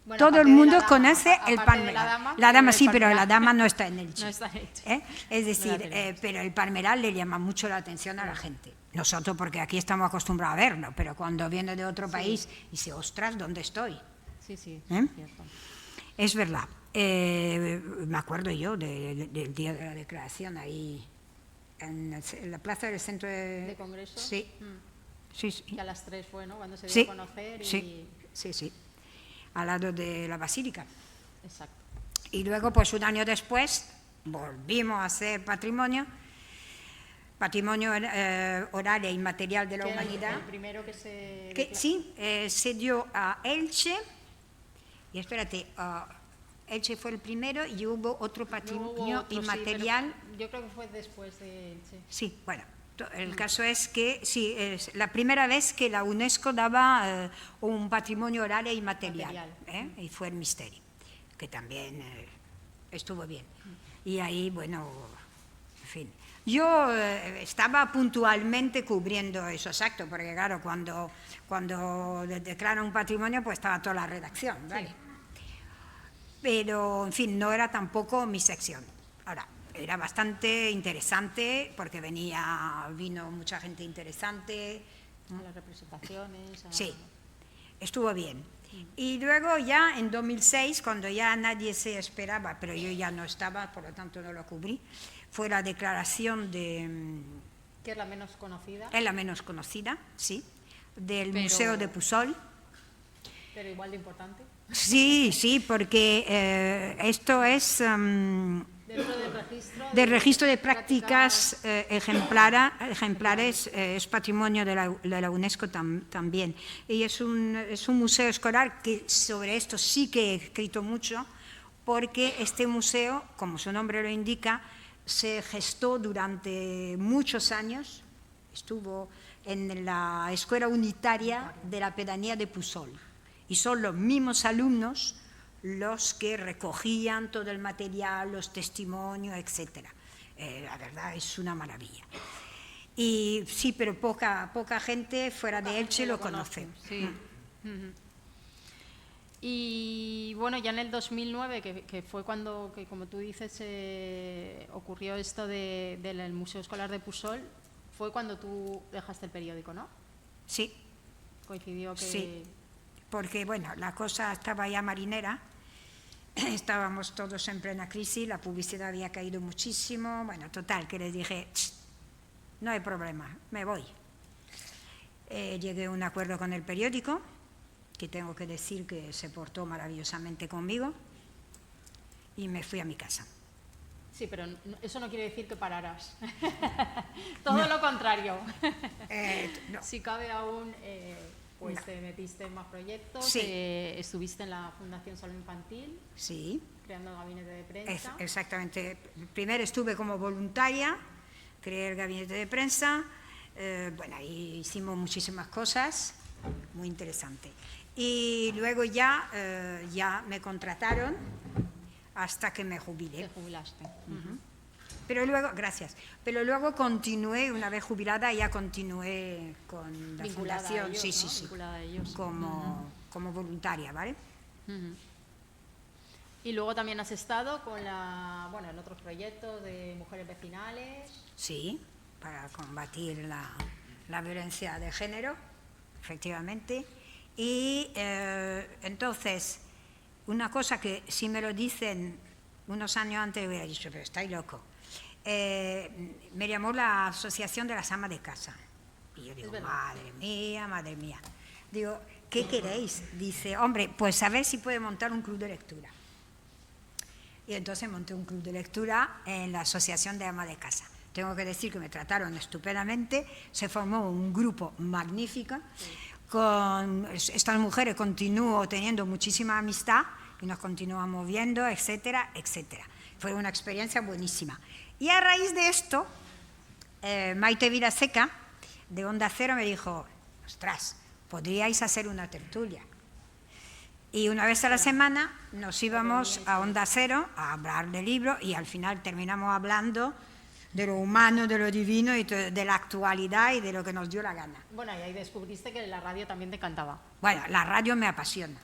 Bueno, todo el mundo conoce el aparte Palmeral. La dama sí, pero la dama no está en Elche. No está en Elche. Es decir, pero el Palmeral le llama mucho la atención a la gente. Nosotros, porque aquí estamos acostumbrados a verlo, pero cuando viene de otro país, dice, ostras, ¿dónde estoy? Sí, es cierto. Es verdad. Me acuerdo yo del día de la declaración ahí en la plaza del centro de congreso. Sí. Sí. Que a las 3 fue, ¿no? Cuando se dio a conocer. Sí. Al lado de la basílica. Exacto. Y luego, pues un año después, volvimos a hacer patrimonio oral e inmaterial de la humanidad. El primero que se... Sí, se dio a Elche. Y espérate, Elche fue el primero y hubo otro patrimonio inmaterial. Sí, yo creo que fue después de Elche. Sí, bueno, el caso es que sí, es la primera vez que la UNESCO daba un patrimonio oral e inmaterial. Y fue el Misterio, que también estuvo bien. Y ahí, bueno, en fin. Yo estaba puntualmente cubriendo esos actos, porque claro, cuando declaran un patrimonio, pues estaba toda la redacción, ¿vale? Sí. Pero, en fin, no era tampoco mi sección. Ahora, era bastante interesante, porque vino mucha gente interesante. A las representaciones. Sí, estuvo bien. Y luego ya en 2006, cuando ya nadie se esperaba, pero yo ya no estaba, por lo tanto no lo cubrí, fue la declaración de... ¿Que es la menos conocida? Es la menos conocida, sí, del Museo de Pusol. Pero igual de importante. Sí, porque esto es... Dentro del registro de prácticas ejemplares, es patrimonio de la UNESCO también. Y es un museo escolar que sobre esto sí que he escrito mucho, porque este museo, como su nombre lo indica, se gestó durante muchos años, estuvo en la Escuela Unitaria de la Pedanía de Pusol, y son los mismos alumnos los que recogían todo el material, los testimonios, etc. La verdad es una maravilla. Y sí, pero poca gente fuera de Elche lo conoce. Sí. Y bueno, ya en el 2009, que fue cuando, como tú dices, ocurrió esto del Museo Escolar de Pusol, fue cuando tú dejaste el periódico, ¿no? Sí. Coincidió que... Sí, porque bueno, la cosa estaba ya marinera. Estábamos todos en plena crisis, la publicidad había caído muchísimo. Bueno, total, que les dije, no hay problema, me voy. Llegué a un acuerdo con el periódico, que tengo que decir que se portó maravillosamente conmigo, y me fui a mi casa. Sí, pero eso no quiere decir que pararas. Todo lo contrario. No. Si cabe aún... Pues te metiste en más proyectos, sí. Estuviste en la Fundación Salud Infantil, sí. Creando el gabinete de prensa. Exactamente. Primero estuve como voluntaria, creé el gabinete de prensa, bueno, ahí hicimos muchísimas cosas, muy interesante. Y luego ya me contrataron hasta que me jubilé. Te jubilaste. Pero luego, gracias, pero luego continué, una vez jubilada, ya continué con la Vinculada a fundación, ellos, sí, ¿no? sí, sí, Vinculada a ellos. como voluntaria, ¿vale? Y luego también has estado con en otros proyectos de mujeres vecinales. Sí, para combatir la violencia de género, efectivamente. Y entonces, una cosa que si me lo dicen unos años antes hubiera dicho, pero estáis loco. Me llamó la Asociación de las Amas de Casa. Y yo digo, madre mía. Digo, ¿qué queréis? Dice, hombre, pues a ver si puede montar un club de lectura. Y entonces monté un club de lectura en la Asociación de Amas de Casa. Tengo que decir que me trataron estupendamente, se formó un grupo magnífico, con estas mujeres continúo teniendo muchísima amistad y nos continuamos viendo, etcétera, etcétera. Fue una experiencia buenísima. Y a raíz de esto, Maite Vilaseca, de Onda Cero, me dijo, ostras, podríais hacer una tertulia. Y una vez a la semana nos íbamos a Onda Cero a hablar de libros y al final terminamos hablando de lo humano, de lo divino y de la actualidad y de lo que nos dio la gana. Bueno, y ahí descubriste que la radio también te encantaba. Bueno, la radio me apasiona,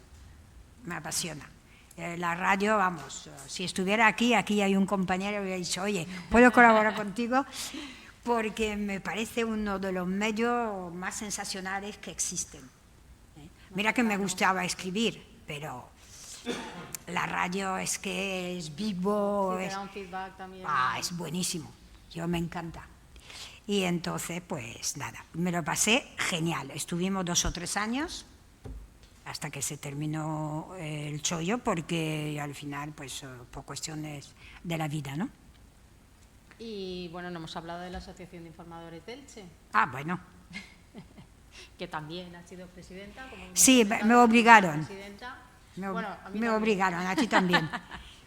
me apasiona. La radio, vamos, si estuviera aquí hay un compañero que hubiera dicho, oye, ¿puedo colaborar contigo? Porque me parece uno de los medios más sensacionales que existen. Mira que me gustaba escribir, pero la radio es que es vivo, Sí, te da un feedback también. es buenísimo, yo me encanta. Y entonces, pues nada, me lo pasé genial. Estuvimos 2 o 3 años hasta que se terminó el chollo, porque al final, pues por cuestiones de la vida, ¿no? Y bueno, no hemos hablado de la Asociación de Informadores de Elche, Bueno. que también has sido presidenta. Como hemos Sí, comentado, me obligaron. presidenta. Me Bueno, a mí me también. obligaron, a ti también.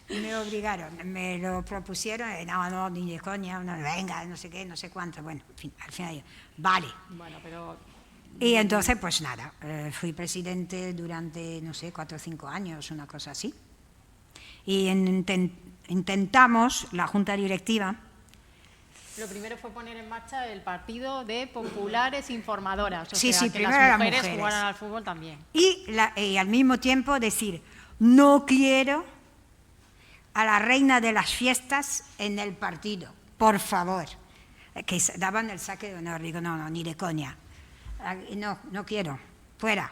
Me obligaron, me lo propusieron, no, ni de coña, no, venga, no sé qué, no sé cuánto. Bueno, en fin, al final yo, vale. Bueno, pero Y entonces, pues nada, fui presidente durante, no sé, 4 o 5 años, una cosa así. Y intentamos, la junta directiva, lo primero fue poner en marcha el partido de populares informadoras. O Sí, sea, sí, que primero las las mujeres mujeres. jugaran al fútbol también. y al mismo tiempo decir, no quiero a la reina de las fiestas en el partido, por favor. Que daban el saque de honor, digo, no, ni de coña. No quiero, fuera.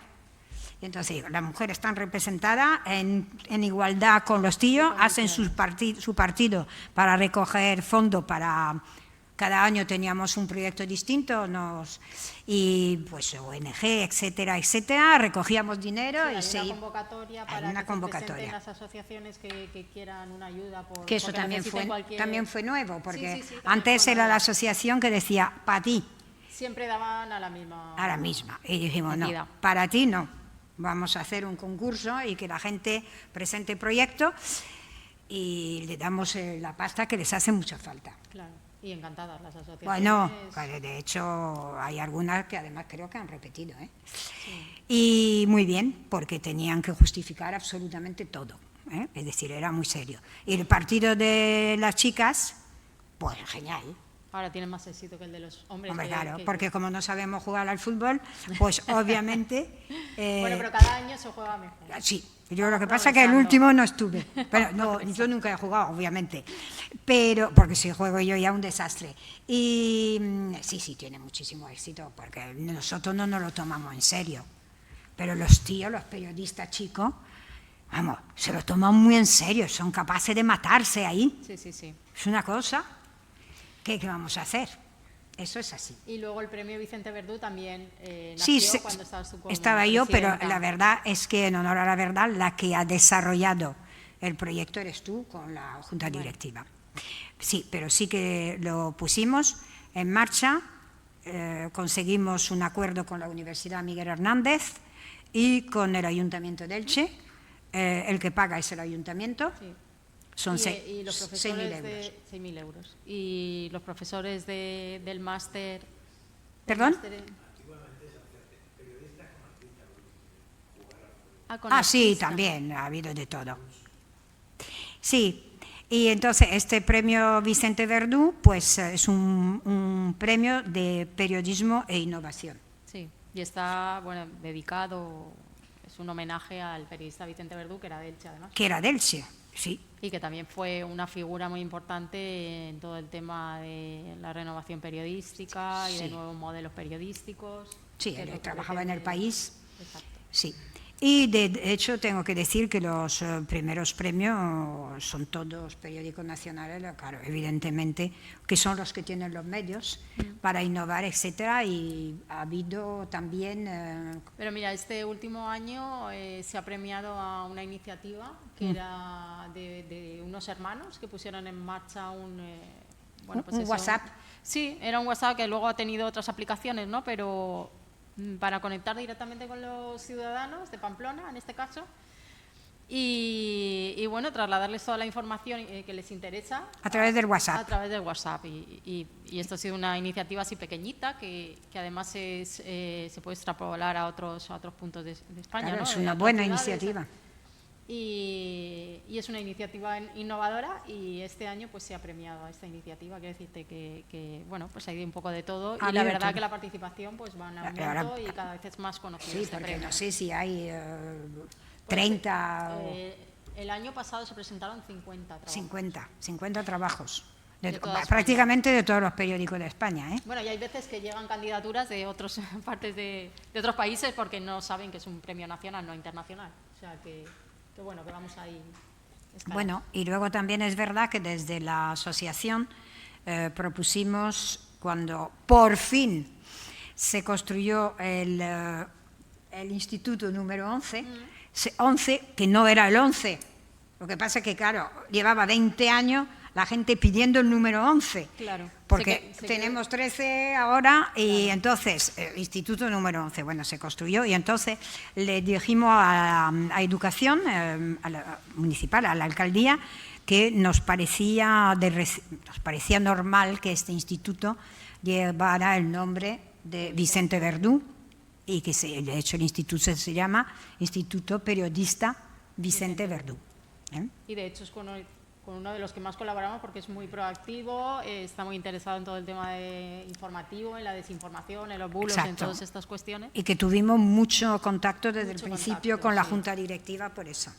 Y entonces digo, las mujeres están representadas en igualdad con los tíos, hacen su partido para recoger fondos para... Cada año teníamos un proyecto distinto y pues ONG, etcétera, etcétera, recogíamos dinero Sí, y hay se una convocatoria para una que se convocatoria. presenten las asociaciones que quieran una ayuda. Que eso porque también necesiten también fue nuevo, porque Sí, también antes fue era la nuevo. asociación que decía, para ti, Siempre daban a la misma. a la misma. Y dijimos, no, Entidad. para ti no. Vamos a hacer un concurso y que la gente presente proyectos y le damos la pasta que les hace mucha falta. Claro, y encantadas las asociaciones. Bueno, de hecho hay algunas que además creo que han repetido, ¿eh? Y muy bien, porque tenían que justificar absolutamente todo, ¿eh? Es decir, era muy serio. Y el partido de las chicas, pues genial. Ahora tienen más éxito que el de los hombres. Hombre, que- claro, que- porque como no sabemos jugar al fútbol, pues obviamente... Bueno, pero cada año se juega mejor. Sí, yo lo que pasa es que el último no estuve. Pero no, yo nunca he jugado, obviamente. Pero, porque si juego yo ya un desastre. Y sí, tiene muchísimo éxito, porque nosotros no nos lo tomamos en serio. Pero los tíos, los periodistas chicos, vamos, se lo toman muy en serio, son capaces de matarse ahí. Sí. Es una cosa, ¿qué vamos a hacer? Eso es así. Y luego el premio Vicente Verdú también Sí, nació cuando estabas tú como estaba yo, pero presidenta. la verdad es que, en honor a la verdad, la que ha desarrollado el proyecto eres tú con la Junta Directiva. Sí, pero sí que lo pusimos en marcha, conseguimos un acuerdo con la Universidad Miguel Hernández y con el Ayuntamiento de Elche. El que paga es el Ayuntamiento. Sí. Son y los 6.000 profesores euros. de 6.000 euros. Y los profesores del máster. ¿Perdón? Con Sí, artistas. también ha habido de todo. Sí, y entonces este premio Vicente Verdú pues es un premio de periodismo e innovación. Sí, y está dedicado, es un homenaje al periodista Vicente Verdú, que era de Elche además. Que era de Elche, sí. Y que también fue una figura muy importante en todo el tema de la renovación periodística y de nuevos modelos periodísticos. Sí, él trabajaba en El País. Exacto. Sí. Y de hecho tengo que decir que los primeros premios son todos periódicos nacionales, claro, evidentemente, que son los que tienen los medios para innovar, etcétera, y ha habido también... Pero mira, este último año se ha premiado a una iniciativa que era de unos hermanos que pusieron en marcha un WhatsApp. Sí, era un WhatsApp que luego ha tenido otras aplicaciones, ¿no? Pero para conectar directamente con los ciudadanos de Pamplona, en este caso, y trasladarles toda la información que les interesa a través del WhatsApp. A través del WhatsApp. Y esto ha sido una iniciativa así pequeñita que además se puede extrapolar a otros puntos de España. Claro, ¿no? es una buena iniciativa. Y es una iniciativa innovadora, y este año pues se ha premiado a esta iniciativa. Quiero decirte que pues ha ido un poco de todo, y la verdad que la participación pues va en aumento y cada vez es más conocido. Sí, este porque premio. no sé si hay 30 el año pasado se presentaron 50 trabajos. 50 trabajos. Prácticamente de todos los periódicos de España, ¿eh? Bueno, y hay veces que llegan candidaturas de otras partes de otros países porque no saben que es un premio nacional, no internacional. O sea que vamos ahí. Bueno, y luego también es verdad que desde la asociación propusimos, cuando por fin se construyó el instituto número 11, 11 que no era el 11. Lo que pasa es que, claro, llevaba 20 años la gente pidiendo el número 11. Claro. Porque tenemos 13 ahora y entonces, instituto número 11, se construyó, y entonces le dijimos a Educación a la municipal, a la alcaldía, que nos parecía normal que este instituto llevara el nombre de Vicente Verdú, y que de hecho el instituto se llama Instituto Periodista Vicente Verdú. Y de hecho es con uno de los que más colaboramos porque es muy proactivo, está muy interesado en todo el tema informativo, en la desinformación, en los bulos, en todas estas cuestiones. Y que tuvimos mucho contacto desde el principio con la Junta Directiva por eso.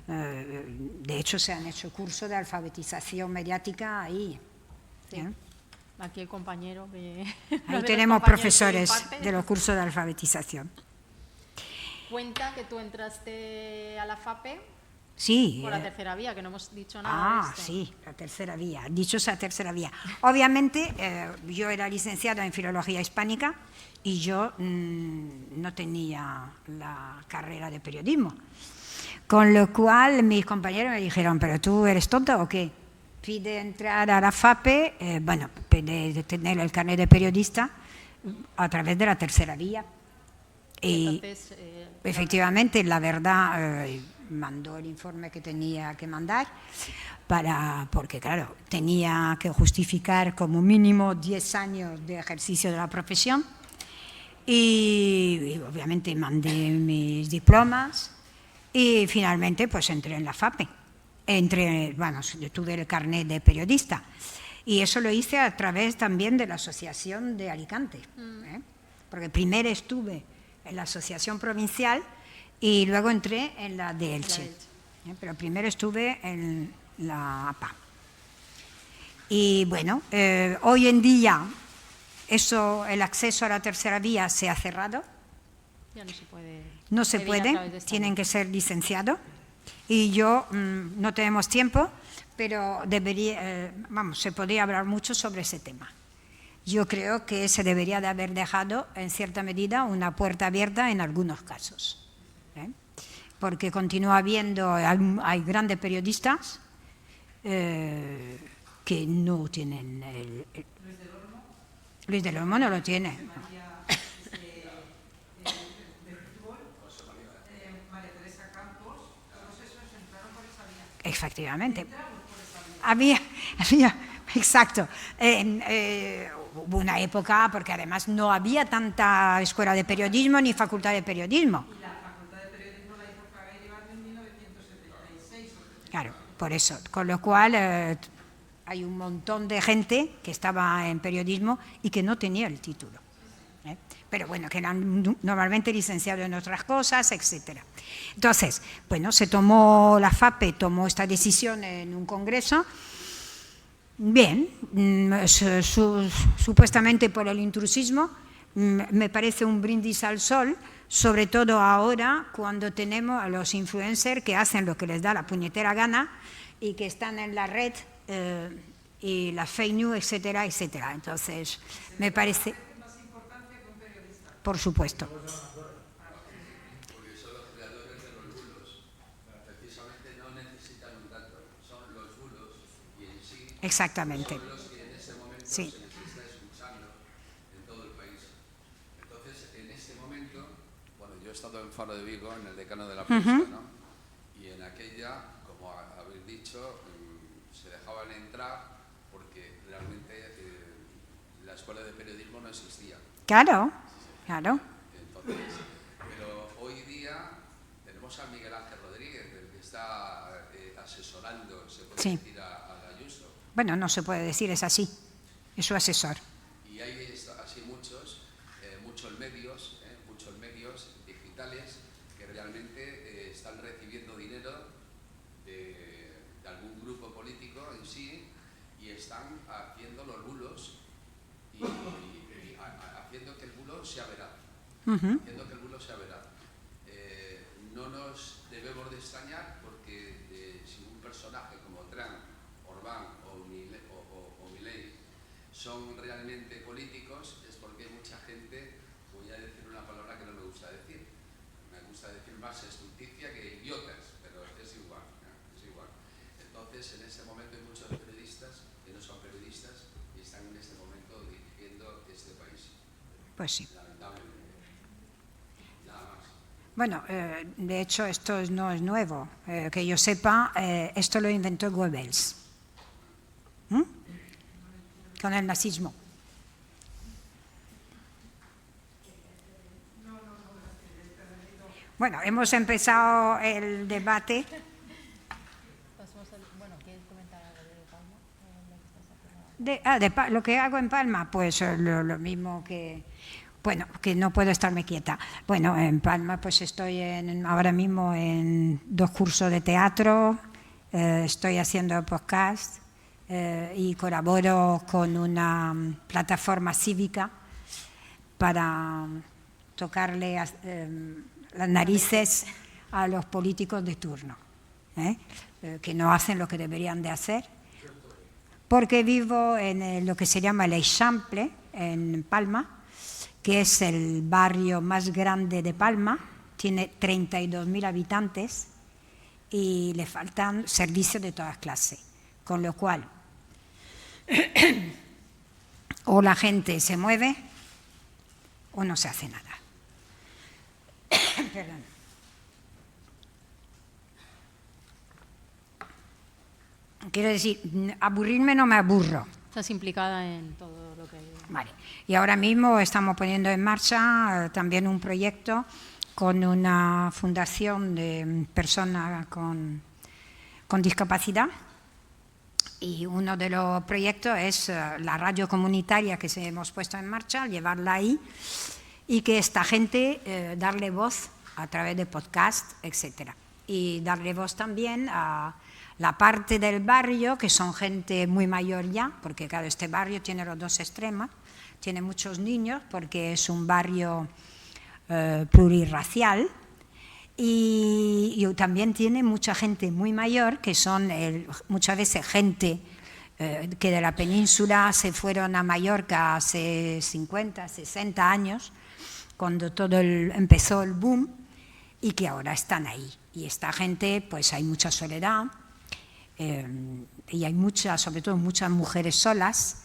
De hecho, se han hecho cursos de alfabetización mediática ahí. Sí. Aquí el compañero que... Ahí tenemos profesores de los cursos de alfabetización. Cuenta que tú entraste a la FAPE. Sí. Por la tercera vía, que no hemos dicho nada de esto. Sí, la tercera vía, dichosa tercera vía. Obviamente, yo era licenciada en Filología Hispánica y yo no tenía la carrera de periodismo. Con lo cual, mis compañeros me dijeron, ¿pero tú eres tonta o qué? Pide entrar a la FAPE, pide tener el carnet de periodista a través de la tercera vía. Y entonces, efectivamente, la verdad... mandó el informe que tenía que mandar, porque claro, tenía que justificar como mínimo 10 años de ejercicio de la profesión, y obviamente mandé mis diplomas y finalmente pues entré en la FAPE. Yo tuve el carnet de periodista, y eso lo hice a través también de la Asociación de Alicante, porque primero estuve en la Asociación Provincial y luego entré en la de Elche. Pero primero estuve en la APA. Y bueno, hoy en día el acceso a la tercera vía se ha cerrado. Ya no se puede. No se puede, tienen que ser licenciados. Y no tenemos tiempo, pero se podría hablar mucho sobre ese tema. Yo creo que se debería de haber dejado, en cierta medida, una puerta abierta en algunos casos. Porque continúa habiendo, hay grandes periodistas que no tienen Luis del Olmo no lo tiene. Efectivamente. Exacto. Hubo una época, porque además no había tanta escuela de periodismo ni facultad de periodismo. Claro, por eso. Con lo cual hay un montón de gente que estaba en periodismo y que no tenía el título. Pero bueno, que eran normalmente licenciados en otras cosas, etc. Entonces, bueno, la FAPE tomó esta decisión en un congreso. Bien, supuestamente por el intrusismo, me parece un brindis al sol, sobre todo ahora cuando tenemos a los influencers que hacen lo que les da la puñetera gana y que están en la red y la fake news, etcétera, etcétera. Entonces, me parece... Por supuesto. Porque son los creadores de los bulos. Precisamente no necesitan un dato, son los bulos y en sí Exactamente. son los que en ese momento Sí. se les está escuchando en todo el país. Entonces, en este momento, bueno, yo he estado en Faro de Vigo, en el decano de la prensa, ¿no? Y en aquella, como habéis dicho, se dejaban entrar porque realmente la escuela de periodismo no existía. Claro, claro. Entonces, pero hoy día tenemos a Miguel Ángel Rodríguez, el que está asesorando, se puede Sí. decir, a Ayuso. Bueno, no se puede decir, es así. Es su asesor. Y hay así muchos medios digitales que realmente están recibiendo dinero de algún grupo político en sí y están haciendo los bulos y haciendo que el bulo sea veraz. Haciendo que el bulo sea veraz. No nos debemos de extrañar porque si un personaje como Trump, Orbán o Milei son realmente políticos es porque hay mucha gente, voy a decir una palabra que no me gusta decir más estulticia que idiotas, pero es igual, ¿no? Es igual. Entonces, en ese momento hay muchos periodistas que no son periodistas y están en este momento dirigiendo este país. Pues sí. Lamentablemente. Nada más. Bueno, de hecho esto no es nuevo. Que yo sepa, esto lo inventó Goebbels. Con el nazismo. Bueno, hemos empezado el debate. Lo que hago en Palma, pues lo mismo que... Bueno, que no puedo estarme quieta. Bueno, en Palma pues estoy ahora mismo en 2 cursos de teatro, estoy haciendo podcast y colaboro con una plataforma cívica para tocarle las narices a los políticos de turno, que no hacen lo que deberían de hacer. Porque vivo en lo que se llama el Eixample, en Palma, que es el barrio más grande de Palma, tiene 32.000 habitantes y le faltan servicios de todas clases. Con lo cual, o la gente se mueve o no se hace nada. Perdón. Quiero decir, aburrirme no me aburro. Estás implicada en todo lo que... Vale. Y ahora mismo estamos poniendo en marcha también un proyecto con una fundación de personas con discapacidad. Y uno de los proyectos es la radio comunitaria que hemos puesto en marcha, llevarla ahí y que esta gente darle voz a través de podcast, etc. Y darle voz también a la parte del barrio, que son gente muy mayor ya, porque claro, este barrio tiene los 2 extremos, tiene muchos niños porque es un barrio plurirracial y también tiene mucha gente muy mayor, que son muchas veces gente que de la península se fueron a Mallorca hace 50, 60 años, cuando empezó el boom, y que ahora están ahí. Y esta gente, pues hay mucha soledad, y hay sobre todo muchas mujeres solas,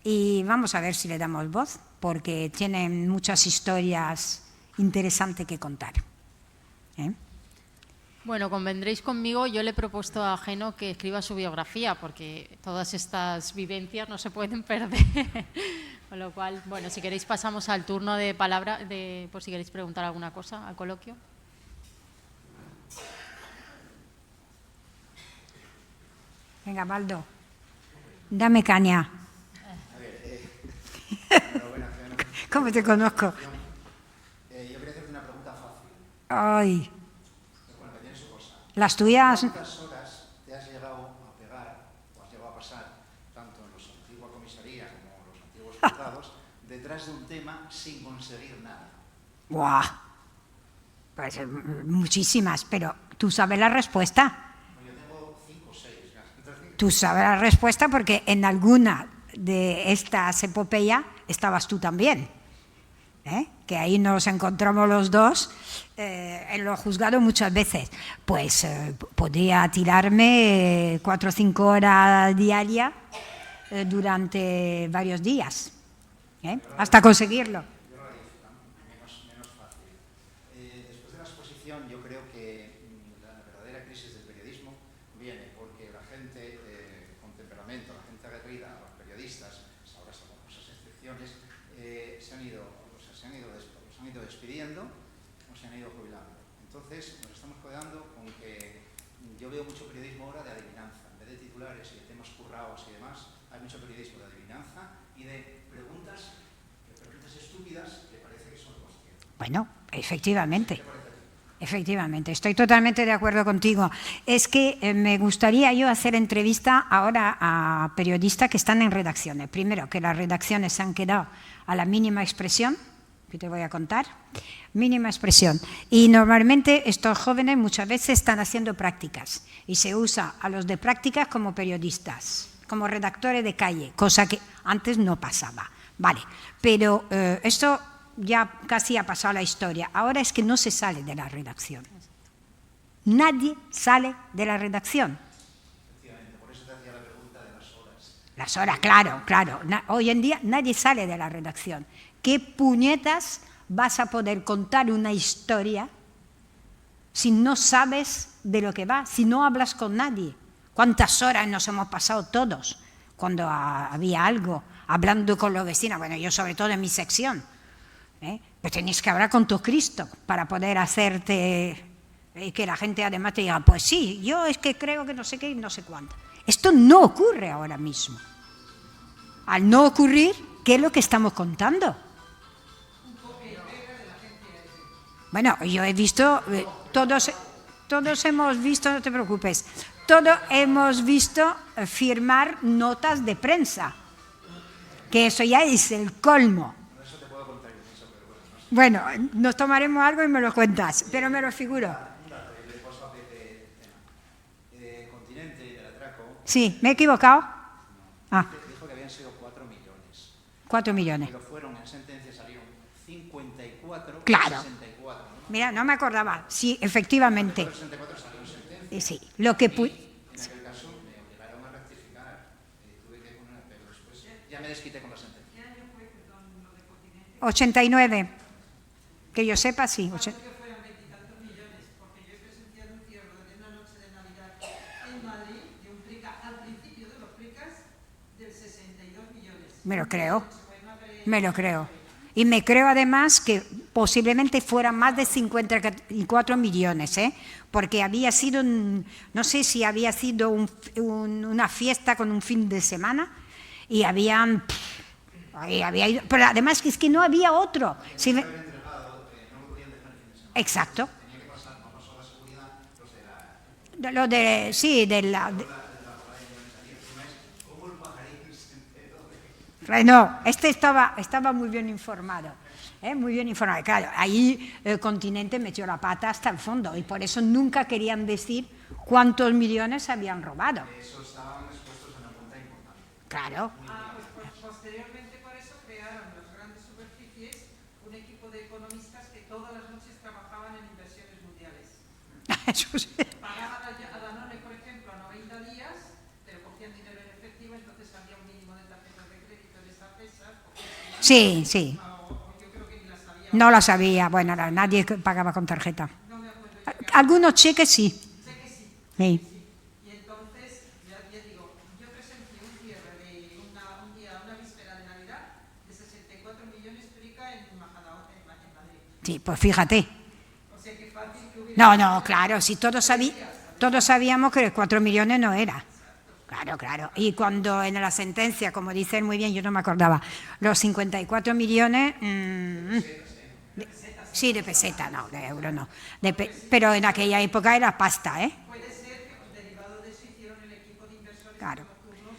y vamos a ver si le damos voz, porque tienen muchas historias interesantes que contar. Bueno, convendréis conmigo, yo le he propuesto a Geno que escriba su biografía, porque todas estas vivencias no se pueden perder. Con lo cual, bueno, si queréis pasamos al turno de palabra, por si queréis preguntar alguna cosa al coloquio. Venga, Baldo, dame caña. ¿Cómo te conozco? Yo quería hacerte una pregunta fácil. Ay, Bueno, que tiene su cosa. las tuyas... ¿Cuántas horas te has llegado a pegar o has llegado a pasar, tanto en los antiguos comisaría como en los antiguos juzgados, detrás de un tema sin conseguir nada? ¡Buah! Pues muchísimas, pero ¿tú sabes la respuesta? Yo tengo 5 o 6. Tú sabes la respuesta porque en alguna de estas epopeyas estabas tú también. Que ahí nos encontramos los dos en los juzgados muchas veces. Pues podría tirarme 4 o 5 horas diarias durante varios días, hasta conseguirlo. Menos fácil. Después de la exposición, yo creo que la verdadera crisis del periodismo viene porque la gente con temperamento, la gente aguerrida, los periodistas, ahora estamos con esas excepciones, se han ido despidiendo o se han ido jubilando. Entonces, nos estamos quedando con que yo veo mucho periodismo ahora de adivinanza. En vez de titulares y de temas currados y demás, hay mucho periodismo de adivinanza y de preguntas estúpidas que parece que son cuestiones. Bueno, efectivamente. Efectivamente, estoy totalmente de acuerdo contigo. Es que me gustaría yo hacer entrevista ahora a periodistas que están en redacciones. Primero, que las redacciones se han quedado a la mínima expresión, que te voy a contar, mínima expresión. Y normalmente estos jóvenes muchas veces están haciendo prácticas y se usa a los de prácticas como periodistas, como redactores de calle, cosa que antes no pasaba. Vale, pero esto ya casi ha pasado a la historia. Ahora es que no se sale de la redacción. Nadie sale de la redacción. Efectivamente, por eso te hacía la pregunta de las horas. Las horas, claro, claro. Hoy en día nadie sale de la redacción. ¿Qué puñetas vas a poder contar una historia si no sabes de lo que va, si no hablas con nadie? ¿Cuántas horas nos hemos pasado todos cuando había algo, hablando con los vecinos? Bueno, yo sobre todo en mi sección. Pues tenéis que hablar con tu Cristo para poder hacerte que la gente además te diga, pues sí, yo es que creo que no sé qué y no sé cuánto. Esto no ocurre ahora mismo. Al no ocurrir, ¿qué es lo que estamos contando? Bueno, yo he visto, todos hemos visto, no te preocupes, todos hemos visto firmar notas de prensa, que eso ya es el colmo. Bueno, nos tomaremos algo y me lo cuentas, pero me lo figuro. Continente del atraco. Sí, ¿me he equivocado? Ah, Dijo que habían sido 4 millones. 4 millones. Pero fueron, en sentencia salieron 54, Claro. 64. ¿no? Mira, no me acordaba. Sí, efectivamente. 64 salió en sentencia. Sí, lo que En aquel caso me obligaron a rectificar. Tuve que poner, pero después ya me desquité con la sentencia. 89. Que yo sepa, sí. Me lo creo. Me lo creo. Y me creo además que posiblemente fueran más de 54 millones, porque había sido, no sé si había sido una fiesta con un fin de semana y habían... pero además es que no había otro. Si me- Exacto. Lo de, sí, de la... No, este estaba muy bien informado, muy bien informado. Claro, ahí el Continente metió la pata hasta el fondo y por eso nunca querían decir cuántos millones habían robado. Eso estaban expuestos en la punta importante. Claro. Pues posteriormente por eso crearon las grandes superficies un equipo de economistas que todas las noches trabajaban en inversiones mundiales. Eso sí. Pagaban a Danone, por ejemplo, a 90 días, pero cogían dinero en efectivo, entonces había un mínimo de tarjetas de crédito en esas mesas. Sí, sí. Yo creo que ni las sabía. No la sabía. Bueno, nadie pagaba con tarjeta. Algunos cheques sí. Sí. Y entonces, ya digo, yo presencié un cierre de una víspera de Navidad de 64 millones Prica en Majadahonda, en Madrid. Sí, pues fíjate. O sea, que fácil que hubiera... No, claro, si todos sabíamos que 4 millones no era. Claro, claro. Y cuando en la sentencia, como dicen muy bien, yo no me acordaba, los 54 millones... sí, de peseta, no, de euro no. Pero en aquella época era pasta, ¿eh? Puede ser que derivado de eso hicieron el equipo de inversores Claro. nocturnos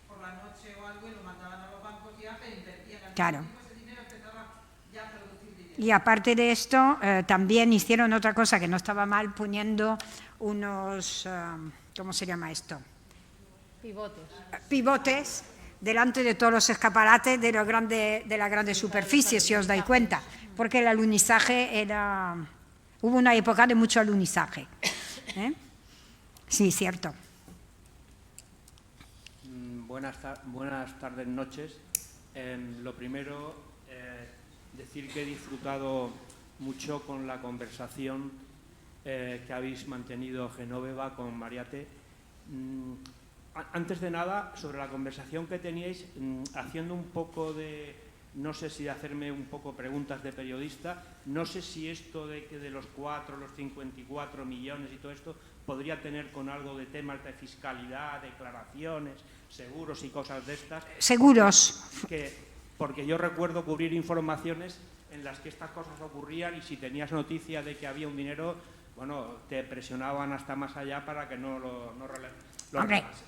por la noche o algo y lo mandaban a los bancos ya, pero invertían al Claro. mismo tiempo ese dinero empezaba ya a producir dinero. Y aparte de esto, también hicieron otra cosa que no estaba mal, poniendo unos, ¿cómo se llama esto? Pivotes delante de todos los escaparates de la grande superficie, si os dais cuenta, porque el alunizaje era... Hubo una época de mucho alunizaje. ¿Eh? Sí, cierto. Buenas tardes, noches. Lo primero, decir que he disfrutado mucho con la conversación que habéis mantenido Genoveva con Mariate. Antes de nada, sobre la conversación que teníais, haciendo un poco de, no sé si hacerme un poco preguntas de periodista, no sé si esto de que de los 54 millones y todo esto podría tener con algo de temas de fiscalidad, declaraciones, seguros y cosas de estas. Seguros. Porque yo recuerdo cubrir informaciones en las que estas cosas ocurrían y si tenías noticia de que había un dinero, bueno, te presionaban hasta más allá para que no lo relevases.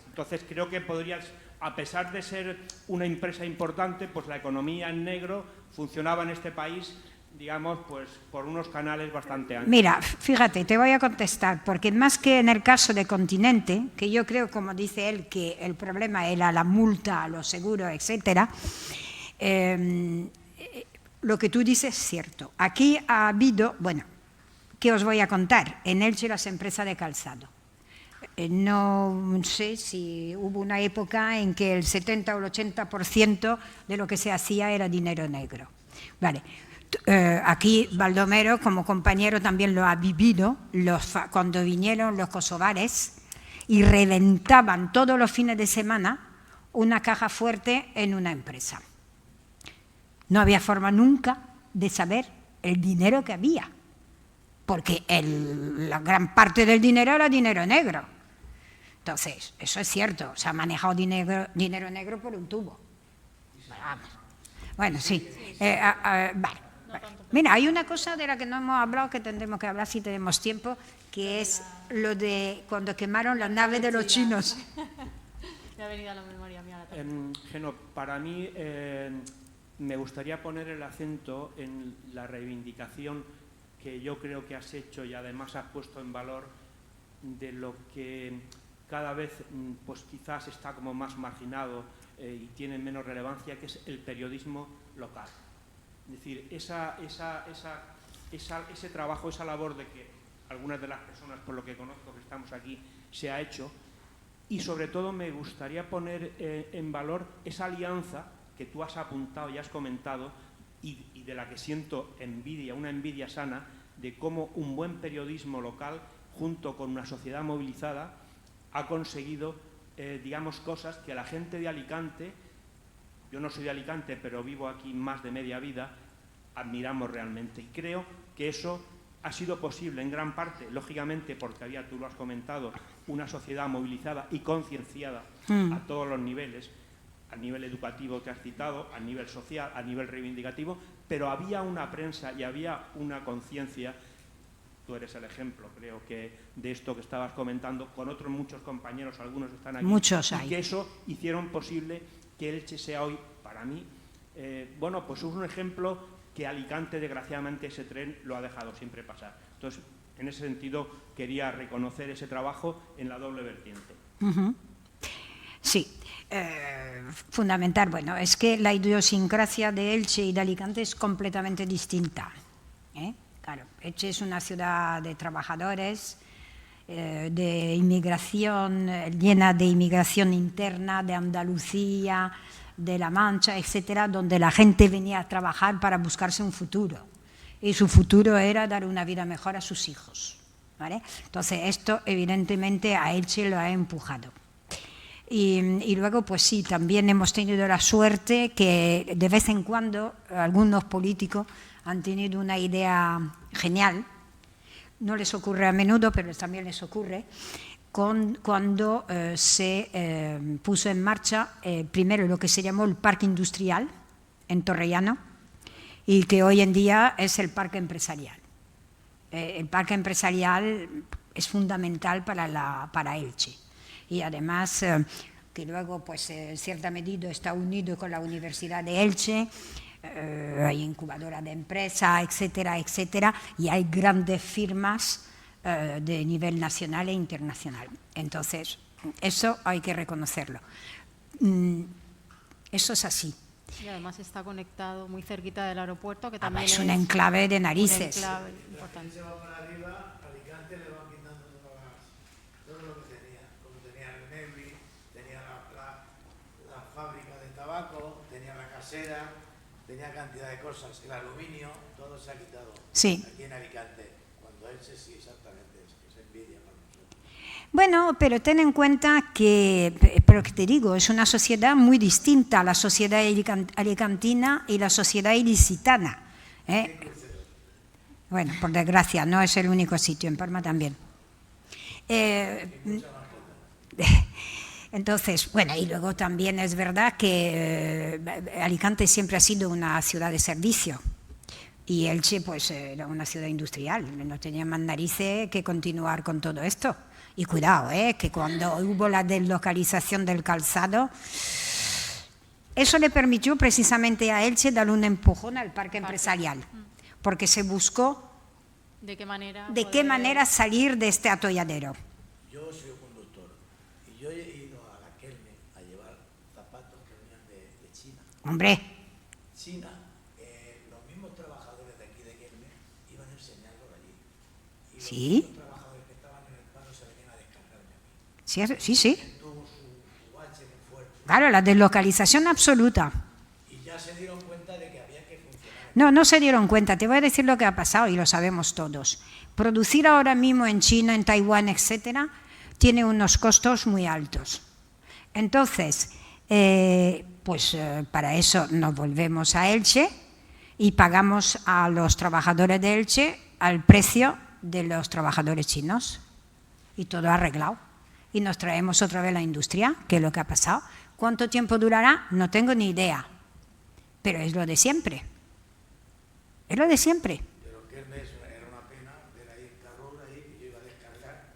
Entonces creo que podrías, a pesar de ser una empresa importante, pues la economía en negro funcionaba en este país, digamos, pues por unos canales bastante anchos. Mira, fíjate, te voy a contestar, porque más que en el caso de Continente, que yo creo, como dice él, que el problema era la multa, los seguros, etcétera, lo que tú dices es cierto. Aquí ha habido, bueno, ¿qué os voy a contar? En Elche las empresas de calzado. No sé si hubo una época en que el 70 o el 80% de lo que se hacía era dinero negro. Vale. Aquí Baldomero, como compañero, también lo ha vivido cuando vinieron los kosovares y reventaban todos los fines de semana una caja fuerte en una empresa. No había forma nunca de saber el dinero que había, porque la gran parte del dinero era dinero negro. Entonces, eso es cierto, se ha manejado dinero negro por un tubo. Bueno, sí. Vale. Mira, hay una cosa de la que no hemos hablado, que tendremos que hablar si tenemos tiempo, que es lo de cuando quemaron la nave de los chinos. Me ha venido a la memoria mía. Geno, para mí me gustaría poner el acento en la reivindicación que yo creo que has hecho y además has puesto en valor de lo que cada vez pues quizás está como más marginado y tiene menos relevancia, que es el periodismo local. Es decir, ese trabajo, esa labor de que algunas de las personas, por lo que conozco que estamos aquí, se ha hecho, y sobre todo me gustaría poner en valor esa alianza que tú has apuntado y has comentado y de la que siento envidia, una envidia sana, de cómo un buen periodismo local, junto con una sociedad movilizada, ha conseguido, digamos, cosas que a la gente de Alicante, yo no soy de Alicante, pero vivo aquí más de media vida, admiramos realmente. Y creo que eso ha sido posible en gran parte, lógicamente, porque había, tú lo has comentado, una sociedad movilizada y concienciada a todos los niveles, al nivel educativo que has citado, al nivel social, al nivel reivindicativo, pero había una prensa y había una conciencia. Tú eres el ejemplo, creo que, de esto que estabas comentando, con otros muchos compañeros, algunos están aquí. Muchos hay. Y que eso hicieron posible que Elche sea hoy, para mí, bueno, pues es un ejemplo que Alicante, desgraciadamente, ese tren lo ha dejado siempre pasar. Entonces, en ese sentido, quería reconocer ese trabajo en la doble vertiente. Sí, fundamental. Bueno, es que la idiosincrasia de Elche y de Alicante es completamente distinta. Claro, Elche es una ciudad de trabajadores, de inmigración, llena de inmigración interna, de Andalucía, de La Mancha, etcétera, donde la gente venía a trabajar para buscarse un futuro. Y su futuro era dar una vida mejor a sus hijos, ¿vale? Entonces, esto evidentemente a Elche lo ha empujado. Y luego, pues sí, también hemos tenido la suerte que de vez en cuando algunos políticos han tenido una idea genial, no les ocurre a menudo, pero también les ocurre, cuando se puso en marcha primero lo que se llamó el Parque Industrial en Torrellano y que hoy en día es el Parque Empresarial. El Parque Empresarial es fundamental para Elche y además que luego pues en cierta medida está unido con la Universidad de Elche, hay incubadora de empresas, etcétera, etcétera, y hay grandes firmas de nivel nacional e internacional. Entonces, eso hay que reconocerlo. Eso es así. Y además está conectado muy cerquita del aeropuerto, que también es un enclave de narices. Un enclave importante. Se va para arriba, Alicante le van quitando todo lo que tenía. Como tenía el Nebri, tenía la fábrica de tabaco, tenía la casera, tenía cantidad de cosas. El aluminio, todo se ha quitado. Sí. Aquí en Alicante. Cuando Elche sí, exactamente, es envidia para nosotros. Bueno, pero ten en cuenta que, pero que te digo, es una sociedad muy distinta a la sociedad alicantina y la sociedad ilicitana. Bueno, por desgracia, no es el único sitio, en Parma también. Entonces, bueno, y luego también es verdad que Alicante siempre ha sido una ciudad de servicio. Y Elche, pues, era una ciudad industrial, no tenía más narices que continuar con todo esto. Y cuidado, que cuando hubo la deslocalización del calzado, eso le permitió precisamente a Elche dar un empujón al parque empresarial, porque se buscó de qué manera salir de este atolladero. Yo soy conductor y yo he ido a la Kelme a llevar zapatos que venían de China. Hombre. China. Los mismos trabajadores de aquí de Kelme iban a enseñarlo allí. Y ¿Sí? Los trabajadores que estaban en el paro se venían a descargarme a mí. Sí, sí. Tuvo su bache muy fuerte. Claro, la deslocalización absoluta. Y ya se dieron cuenta de que había que funcionar. No, no se dieron cuenta. Te voy a decir lo que ha pasado y lo sabemos todos. Producir ahora mismo en China, en Taiwán, etcétera, tiene unos costos muy altos. Entonces, para eso nos volvemos a Elche y pagamos a los trabajadores de Elche al precio de los trabajadores chinos. Y todo arreglado. Y nos traemos otra vez la industria, que es lo que ha pasado. ¿Cuánto tiempo durará? No tengo ni idea. Pero es lo de siempre. Es lo de siempre. Pero que era una pena ver ahí el carro ahí que yo iba a descargar.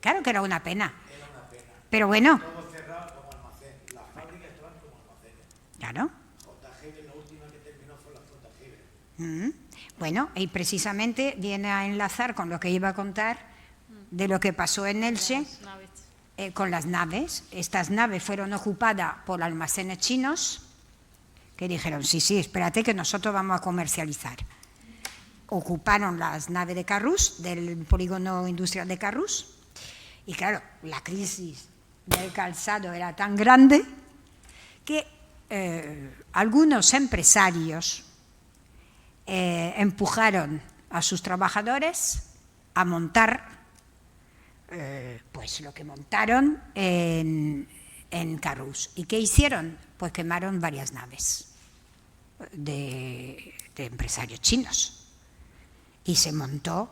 Claro que era una pena. Era una pena. Pero bueno. Todo cerrado como almacén. Las fábricas estaban como almacenes. Claro. JGB, la última que terminó fue la JGB. Bueno, y precisamente viene a enlazar con lo que iba a contar de lo que pasó en Elche con las naves. Estas naves fueron ocupadas por almacenes chinos que dijeron, sí, espérate que nosotros vamos a comercializar. Ocuparon las naves de Carrús, del polígono industrial de Carrús, y claro, la crisis del calzado era tan grande que algunos empresarios empujaron a sus trabajadores a montar pues lo que montaron en Carrús. ¿Y qué hicieron? Pues quemaron varias naves de empresarios chinos y se montó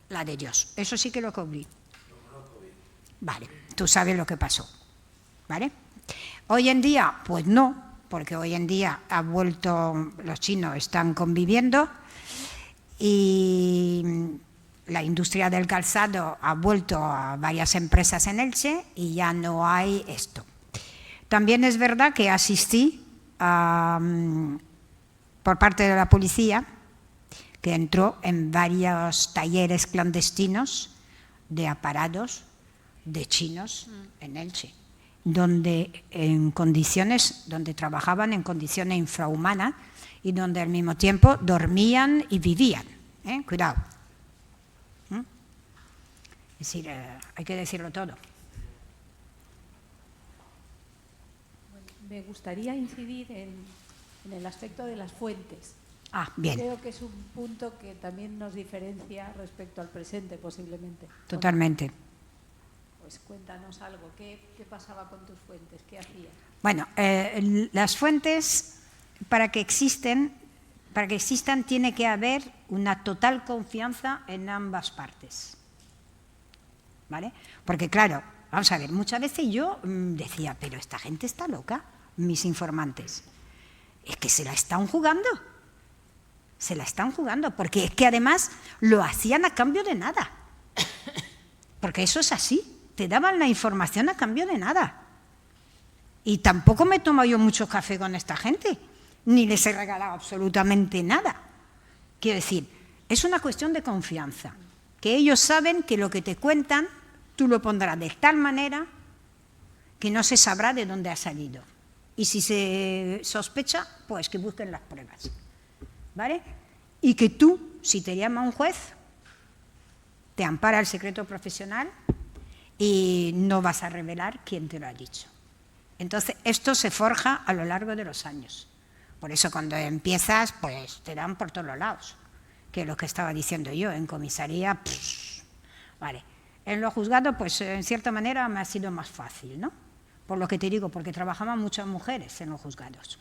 la de Dios. Eso sí que lo cubrí. Vale, tú sabes lo que pasó, ¿vale? Hoy en día, pues no, porque hoy en día ha vuelto, los chinos están conviviendo y la industria del calzado ha vuelto a varias empresas en Elche y ya no hay esto. También es verdad que asistí por parte de la policía, que entró en varios talleres clandestinos de aparatos de chinos en Elche, donde trabajaban en condiciones infrahumanas y donde al mismo tiempo dormían y vivían. Cuidado. Es decir, hay que decirlo todo. Me gustaría incidir en el aspecto de las fuentes. Bien. Creo que es un punto que también nos diferencia respecto al presente, posiblemente. Totalmente. Pues cuéntanos algo. ¿Qué pasaba con tus fuentes? ¿Qué hacías? Bueno, las fuentes, para que existan, tiene que haber una total confianza en ambas partes. ¿vale? Porque claro, vamos a ver, muchas veces yo decía, pero esta gente está loca, mis informantes. Es que se la están jugando. Se la están jugando, porque es que además lo hacían a cambio de nada. Porque eso es así, te daban la información a cambio de nada. Y tampoco me tomo yo mucho café con esta gente, ni les he regalado absolutamente nada. Quiero decir, es una cuestión de confianza, que ellos saben que lo que te cuentan, tú lo pondrás de tal manera que no se sabrá de dónde ha salido. Y si se sospecha, pues que busquen las pruebas, ¿vale? Y que tú, si te llama un juez, te ampara el secreto profesional y no vas a revelar quién te lo ha dicho. Entonces, esto se forja a lo largo de los años. Por eso cuando empiezas, pues te dan por todos los lados, que es lo que estaba diciendo yo, en comisaría, vale. En los juzgados, pues en cierta manera me ha sido más fácil, ¿no? Por lo que te digo, porque trabajaban muchas mujeres en los juzgados.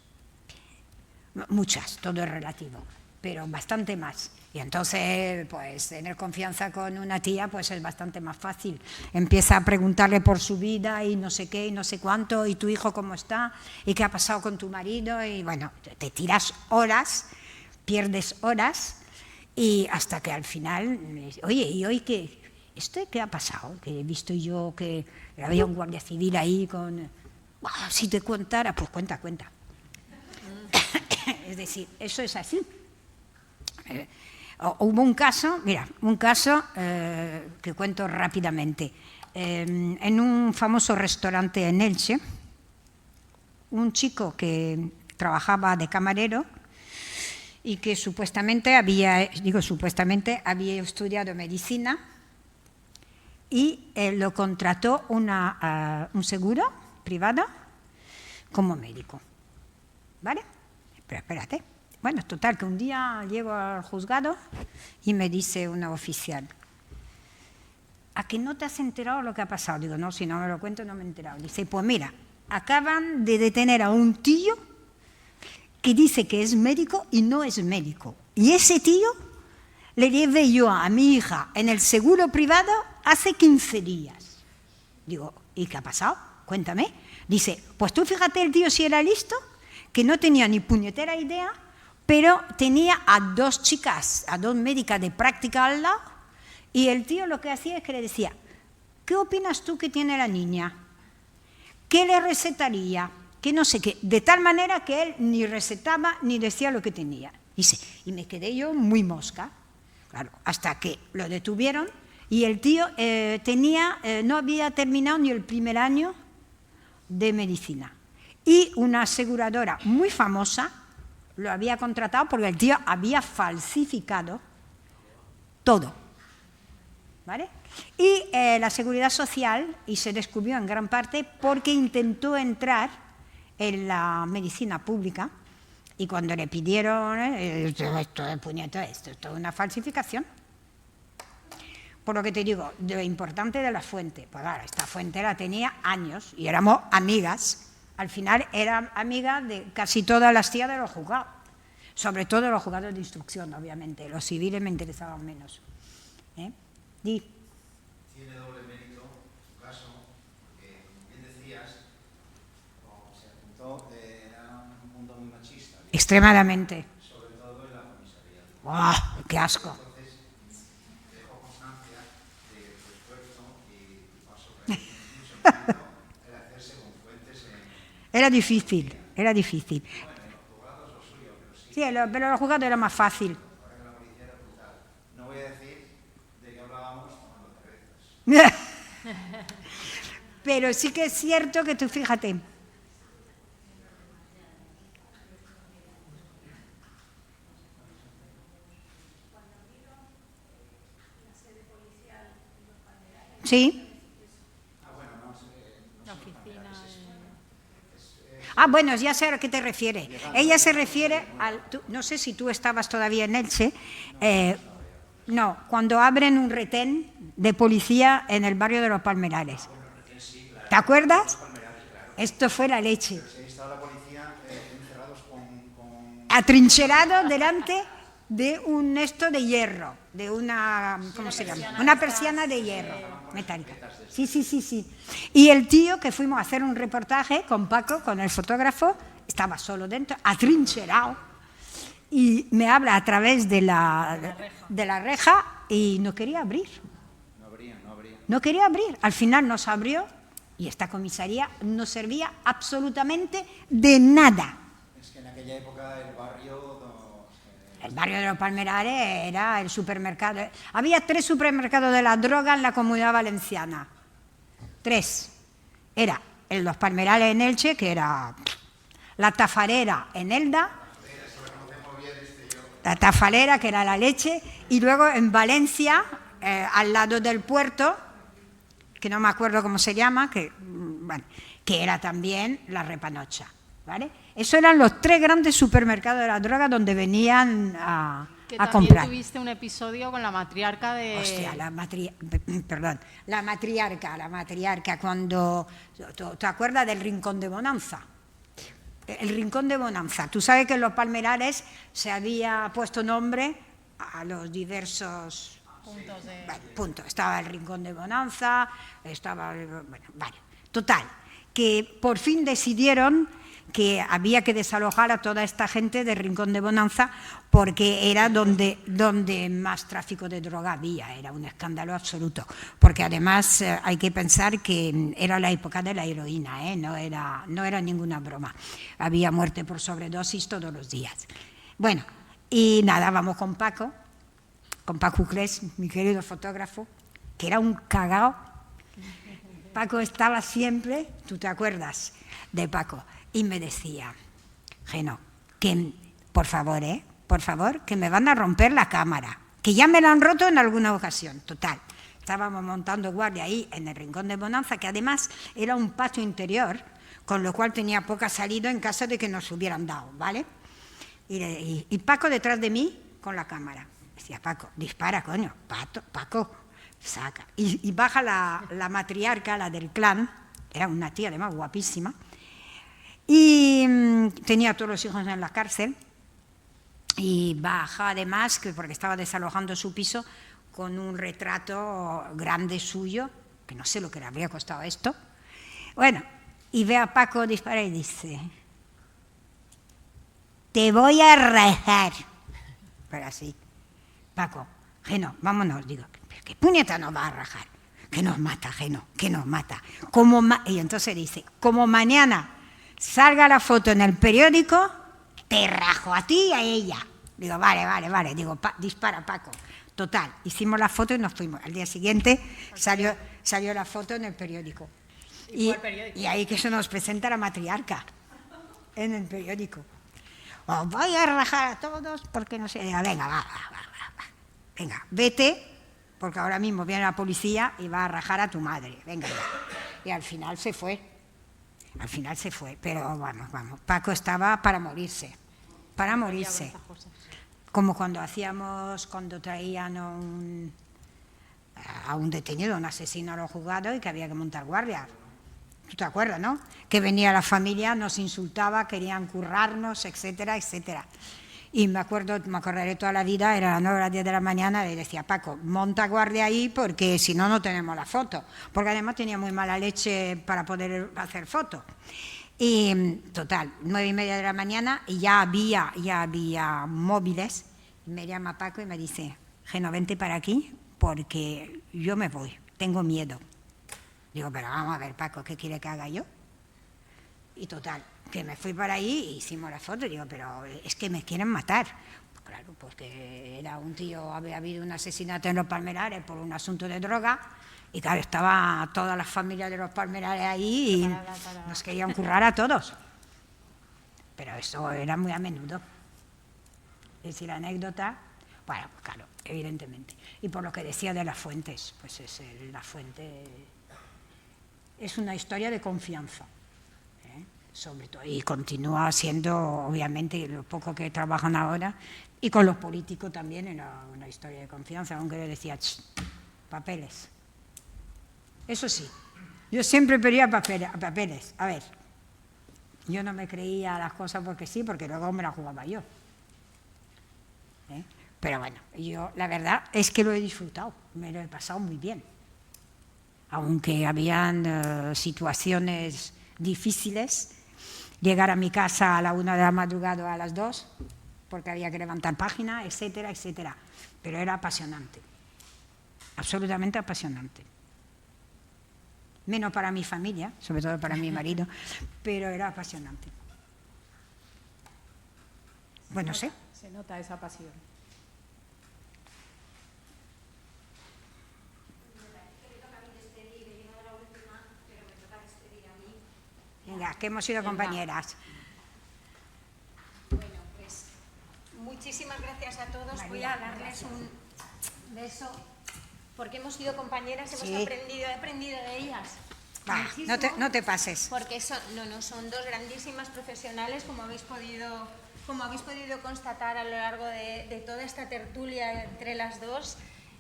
Muchas, todo es relativo, pero bastante más. Y entonces, pues, tener confianza con una tía, pues es bastante más fácil. Empieza a preguntarle por su vida y no sé qué y no sé cuánto, y tu hijo cómo está, y qué ha pasado con tu marido, y bueno, te tiras horas, pierdes horas, y hasta que al final, oye, ¿y hoy qué? ¿Qué ha pasado? Que he visto yo que había un guardia civil ahí con... si te contara, pues cuenta. Es decir, eso es así. Hubo un caso, mira, que cuento rápidamente. En un famoso restaurante en Elche, un chico que trabajaba de camarero y que supuestamente había estudiado medicina y lo contrató un seguro privado como médico. ¿Vale? Pero espérate. Bueno, total, que un día llego al juzgado y me dice una oficial, ¿a que no te has enterado lo que ha pasado? Digo, no, si no me lo cuento no me he enterado. Dice, pues mira, acaban de detener a un tío que dice que es médico y no es médico. Y ese tío le llevé yo a mi hija en el seguro privado hace 15 días. Digo, ¿y qué ha pasado? Cuéntame. Dice, pues tú fíjate el tío si era listo, que no tenía ni puñetera idea, pero tenía a dos chicas, a dos médicas de práctica al lado, y el tío lo que hacía es que le decía, ¿qué opinas tú que tiene la niña? ¿Qué le recetaría? Que no sé qué, de tal manera que él ni recetaba ni decía lo que tenía. Dice, y me quedé yo muy mosca, claro, hasta que lo detuvieron, y el tío no había terminado ni el primer año de medicina. Y una aseguradora muy famosa lo había contratado porque el tío había falsificado todo. ¿Vale? Y la seguridad social, y se descubrió en gran parte porque intentó entrar en la medicina pública y cuando le pidieron esto es toda una falsificación. Por lo que te digo, lo importante de la fuente, pues claro, esta fuente la tenía años y éramos amigas. Al final era amiga de casi todas las tías de los juzgados, sobre todo los juzgados de instrucción, obviamente. Los civiles me interesaban menos. Di. Tiene doble mérito tu caso, porque, como bien decías, como se apuntó, era un mundo muy machista. Extremadamente. Sobre todo en la comisaría. ¡Oh, qué asco! Entonces, dejo constancia de tu esfuerzo y tu paso por ahí. Mucho el hacerse con fuentes Era difícil. Bueno, en los juzgados lo suyo, pero sí. Sí, pero los juzgados era más fácil. Ahora que la policía era brutal. No voy a decir de qué hablábamos tomando cervezas. Pero sí que es cierto que tú, fíjate. Sí. Bueno, ya sé a qué te refieres. Ella se refiere al... no sé si tú estabas todavía en Elche. No, cuando abren un retén de policía en el barrio de los Palmerales. ¿Te acuerdas? Esto fue la leche. Estaba la policía encerrados con... Atrincherados delante de un esto de hierro, de una, ¿cómo se llama? Una persiana de hierro, metálica. Sí, sí, sí, sí. Y el tío que fuimos a hacer un reportaje con Paco, con el fotógrafo, estaba solo dentro, atrincherado, y me habla a través de la reja y no quería abrir. No quería abrir. Al final nos abrió y esta comisaría no servía absolutamente de nada. Es que en aquella época el barrio... El barrio de los Palmerares era el supermercado. Había 3 supermercados de la droga en la Comunidad Valenciana. 3. Era el Los Palmerares en Elche, que era la Tafalera en Elda, la Tafalera, que era la leche, y luego en Valencia, al lado del puerto, que no me acuerdo cómo se llama, que era también la Repanocha, ¿vale? Esos eran los 3 grandes supermercados de la droga donde venían a comprar. También tuviste un episodio con la matriarca de... Hostia, la matriarca, cuando... ¿Te acuerdas del Rincón de Bonanza? El Rincón de Bonanza. Tú sabes que en los Palmerares se había puesto nombre a los diversos... puntos. Estaba el Rincón de Bonanza, estaba... Bueno, vale. Total, que por fin decidieron que había que desalojar a toda esta gente del Rincón de Bonanza porque era donde más tráfico de droga había, era un escándalo absoluto, porque además hay que pensar que era la época de la heroína, no era ninguna broma, había muerte por sobredosis todos los días. Bueno, y nada, vamos con Paco Uclés, mi querido fotógrafo, que era un cagao. Paco estaba siempre, tú te acuerdas de Paco, y me decía, Geno, que por favor, que me van a romper la cámara, que ya me la han roto en alguna ocasión. Total, estábamos montando guardia ahí en el Rincón de Bonanza, que además era un patio interior, con lo cual tenía poca salida en caso de que nos hubieran dado, ¿vale? Y Paco detrás de mí con la cámara. Decía, Paco, dispara, coño, Paco, saca. Y baja la matriarca, la del clan, era una tía además guapísima, y tenía a todos los hijos en la cárcel, y baja además, porque estaba desalojando su piso, con un retrato grande suyo, que no sé lo que le habría costado esto. Bueno, y ve a Paco disparar y dice, te voy a rajar. Pero así, Paco, Geno, vámonos. Digo, ¿qué puñeta nos va a rajar? Que nos mata, Geno, que nos mata. Y entonces dice, como mañana salga la foto en el periódico, te rajo a ti y a ella. Digo, vale. Digo, dispara, Paco. Total, hicimos la foto y nos fuimos. Al día siguiente salió la foto en el periódico. Y ahí que se nos presenta la matriarca en el periódico. Os voy a rajar a todos porque no sé. Digo, venga, vete, porque ahora mismo viene la policía y va a rajar a tu madre. Venga. Y al final se fue. Pero vamos. Paco estaba para morirse. Como cuando traían a un detenido, un asesino a los juzgados y que había que montar guardia. ¿Tú te acuerdas, no? Que venía la familia, nos insultaba, querían currarnos, etcétera, etcétera. Y me acordaré toda la vida, era las 9 o las 10 de la mañana, y decía, Paco, monta guardia ahí porque si no, no tenemos la foto. Porque además tenía muy mala leche para poder hacer fotos. Y total, 9:30 de la mañana, y ya había móviles. Me llama Paco y me dice, Geno, vente para aquí porque yo me voy, tengo miedo. Digo, pero vamos a ver, Paco, ¿qué quiere que haga yo? Y total, que me fui para ahí y hicimos la foto. Y digo, pero es que me quieren matar. Claro, porque era un tío, había habido un asesinato en los Palmerares por un asunto de droga. Y claro, estaba toda la familia de los Palmerares ahí y nos querían currar a todos. Pero eso era muy a menudo. Es decir, la anécdota, bueno, claro, evidentemente. Y por lo que decía de las fuentes, pues la fuente es una historia de confianza, sobre todo, y continúa siendo, obviamente, lo poco que trabajan ahora, y con los políticos también era una historia de confianza, aunque le decía, papeles. Eso sí, yo siempre pedía papeles. A ver, yo no me creía las cosas porque sí, porque luego me las jugaba yo. Pero bueno, yo la verdad es que lo he disfrutado, me lo he pasado muy bien. Aunque habían situaciones difíciles, llegar a mi casa a la 1 de la madrugada o a las 2, porque había que levantar página, etcétera, etcétera. Pero era apasionante, absolutamente apasionante. Menos para mi familia, sobre todo para mi marido, pero era apasionante. Bueno, sé. Se nota esa pasión. Venga, que hemos sido compañeras. Bueno, pues muchísimas gracias a todos. Voy a darles un beso, porque hemos sido compañeras, hemos aprendido, he aprendido de ellas. No te pases. Porque son dos grandísimas profesionales, como habéis podido constatar a lo largo de toda esta tertulia entre las dos.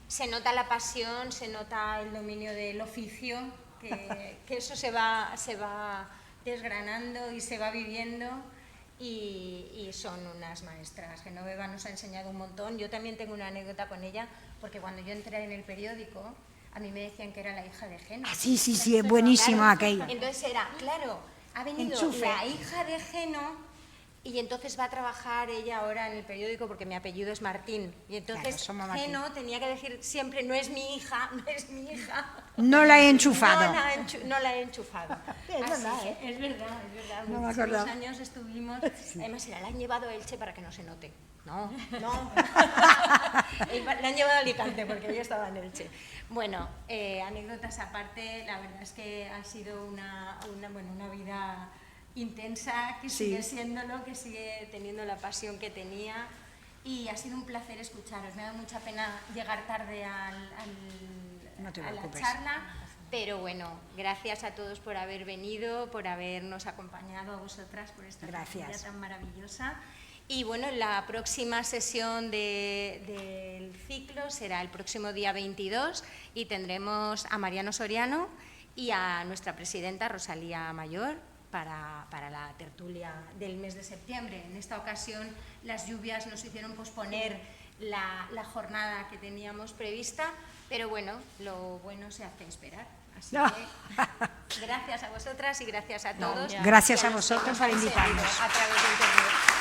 Se nota la pasión, se nota el dominio del oficio, que eso se va desgranando y se va viviendo, y son unas maestras. Genoveva nos ha enseñado un montón. Yo también tengo una anécdota con ella, porque cuando yo entré en el periódico, a mí me decían que era la hija de Geno. Sí, es buenísimo aquello. Entonces era, claro, ha venido la hija de Geno, y entonces va a trabajar ella ahora en el periódico, porque mi apellido es Martín. Y entonces Geno tenía que decir siempre, no es mi hija, no es mi hija. No la he enchufado. No la he enchufado. Es verdad, es verdad. No me Muchos acordaba. años estuvimos, además la han llevado a Elche para que no se note. No. La han llevado a Alicante porque yo estaba en Elche. Bueno, anécdotas aparte, la verdad es que ha sido una vida intensa, que sigue siéndolo, que sigue teniendo la pasión que tenía, y ha sido un placer escucharos. Me da mucha pena llegar tarde a la charla, pero bueno, gracias a todos por haber venido, por habernos acompañado a vosotras por esta tertulia tan maravillosa. Y bueno, la próxima sesión del ciclo será el próximo día 22, y tendremos a Mariano Soriano y a nuestra presidenta Rosalía Mayor para la tertulia del mes de septiembre. En esta ocasión las lluvias nos hicieron posponer la jornada que teníamos prevista, pero bueno, lo bueno se hace esperar. Así que gracias a vosotras y gracias a todos. Gracias a vosotros por invitarnos. A través de internet.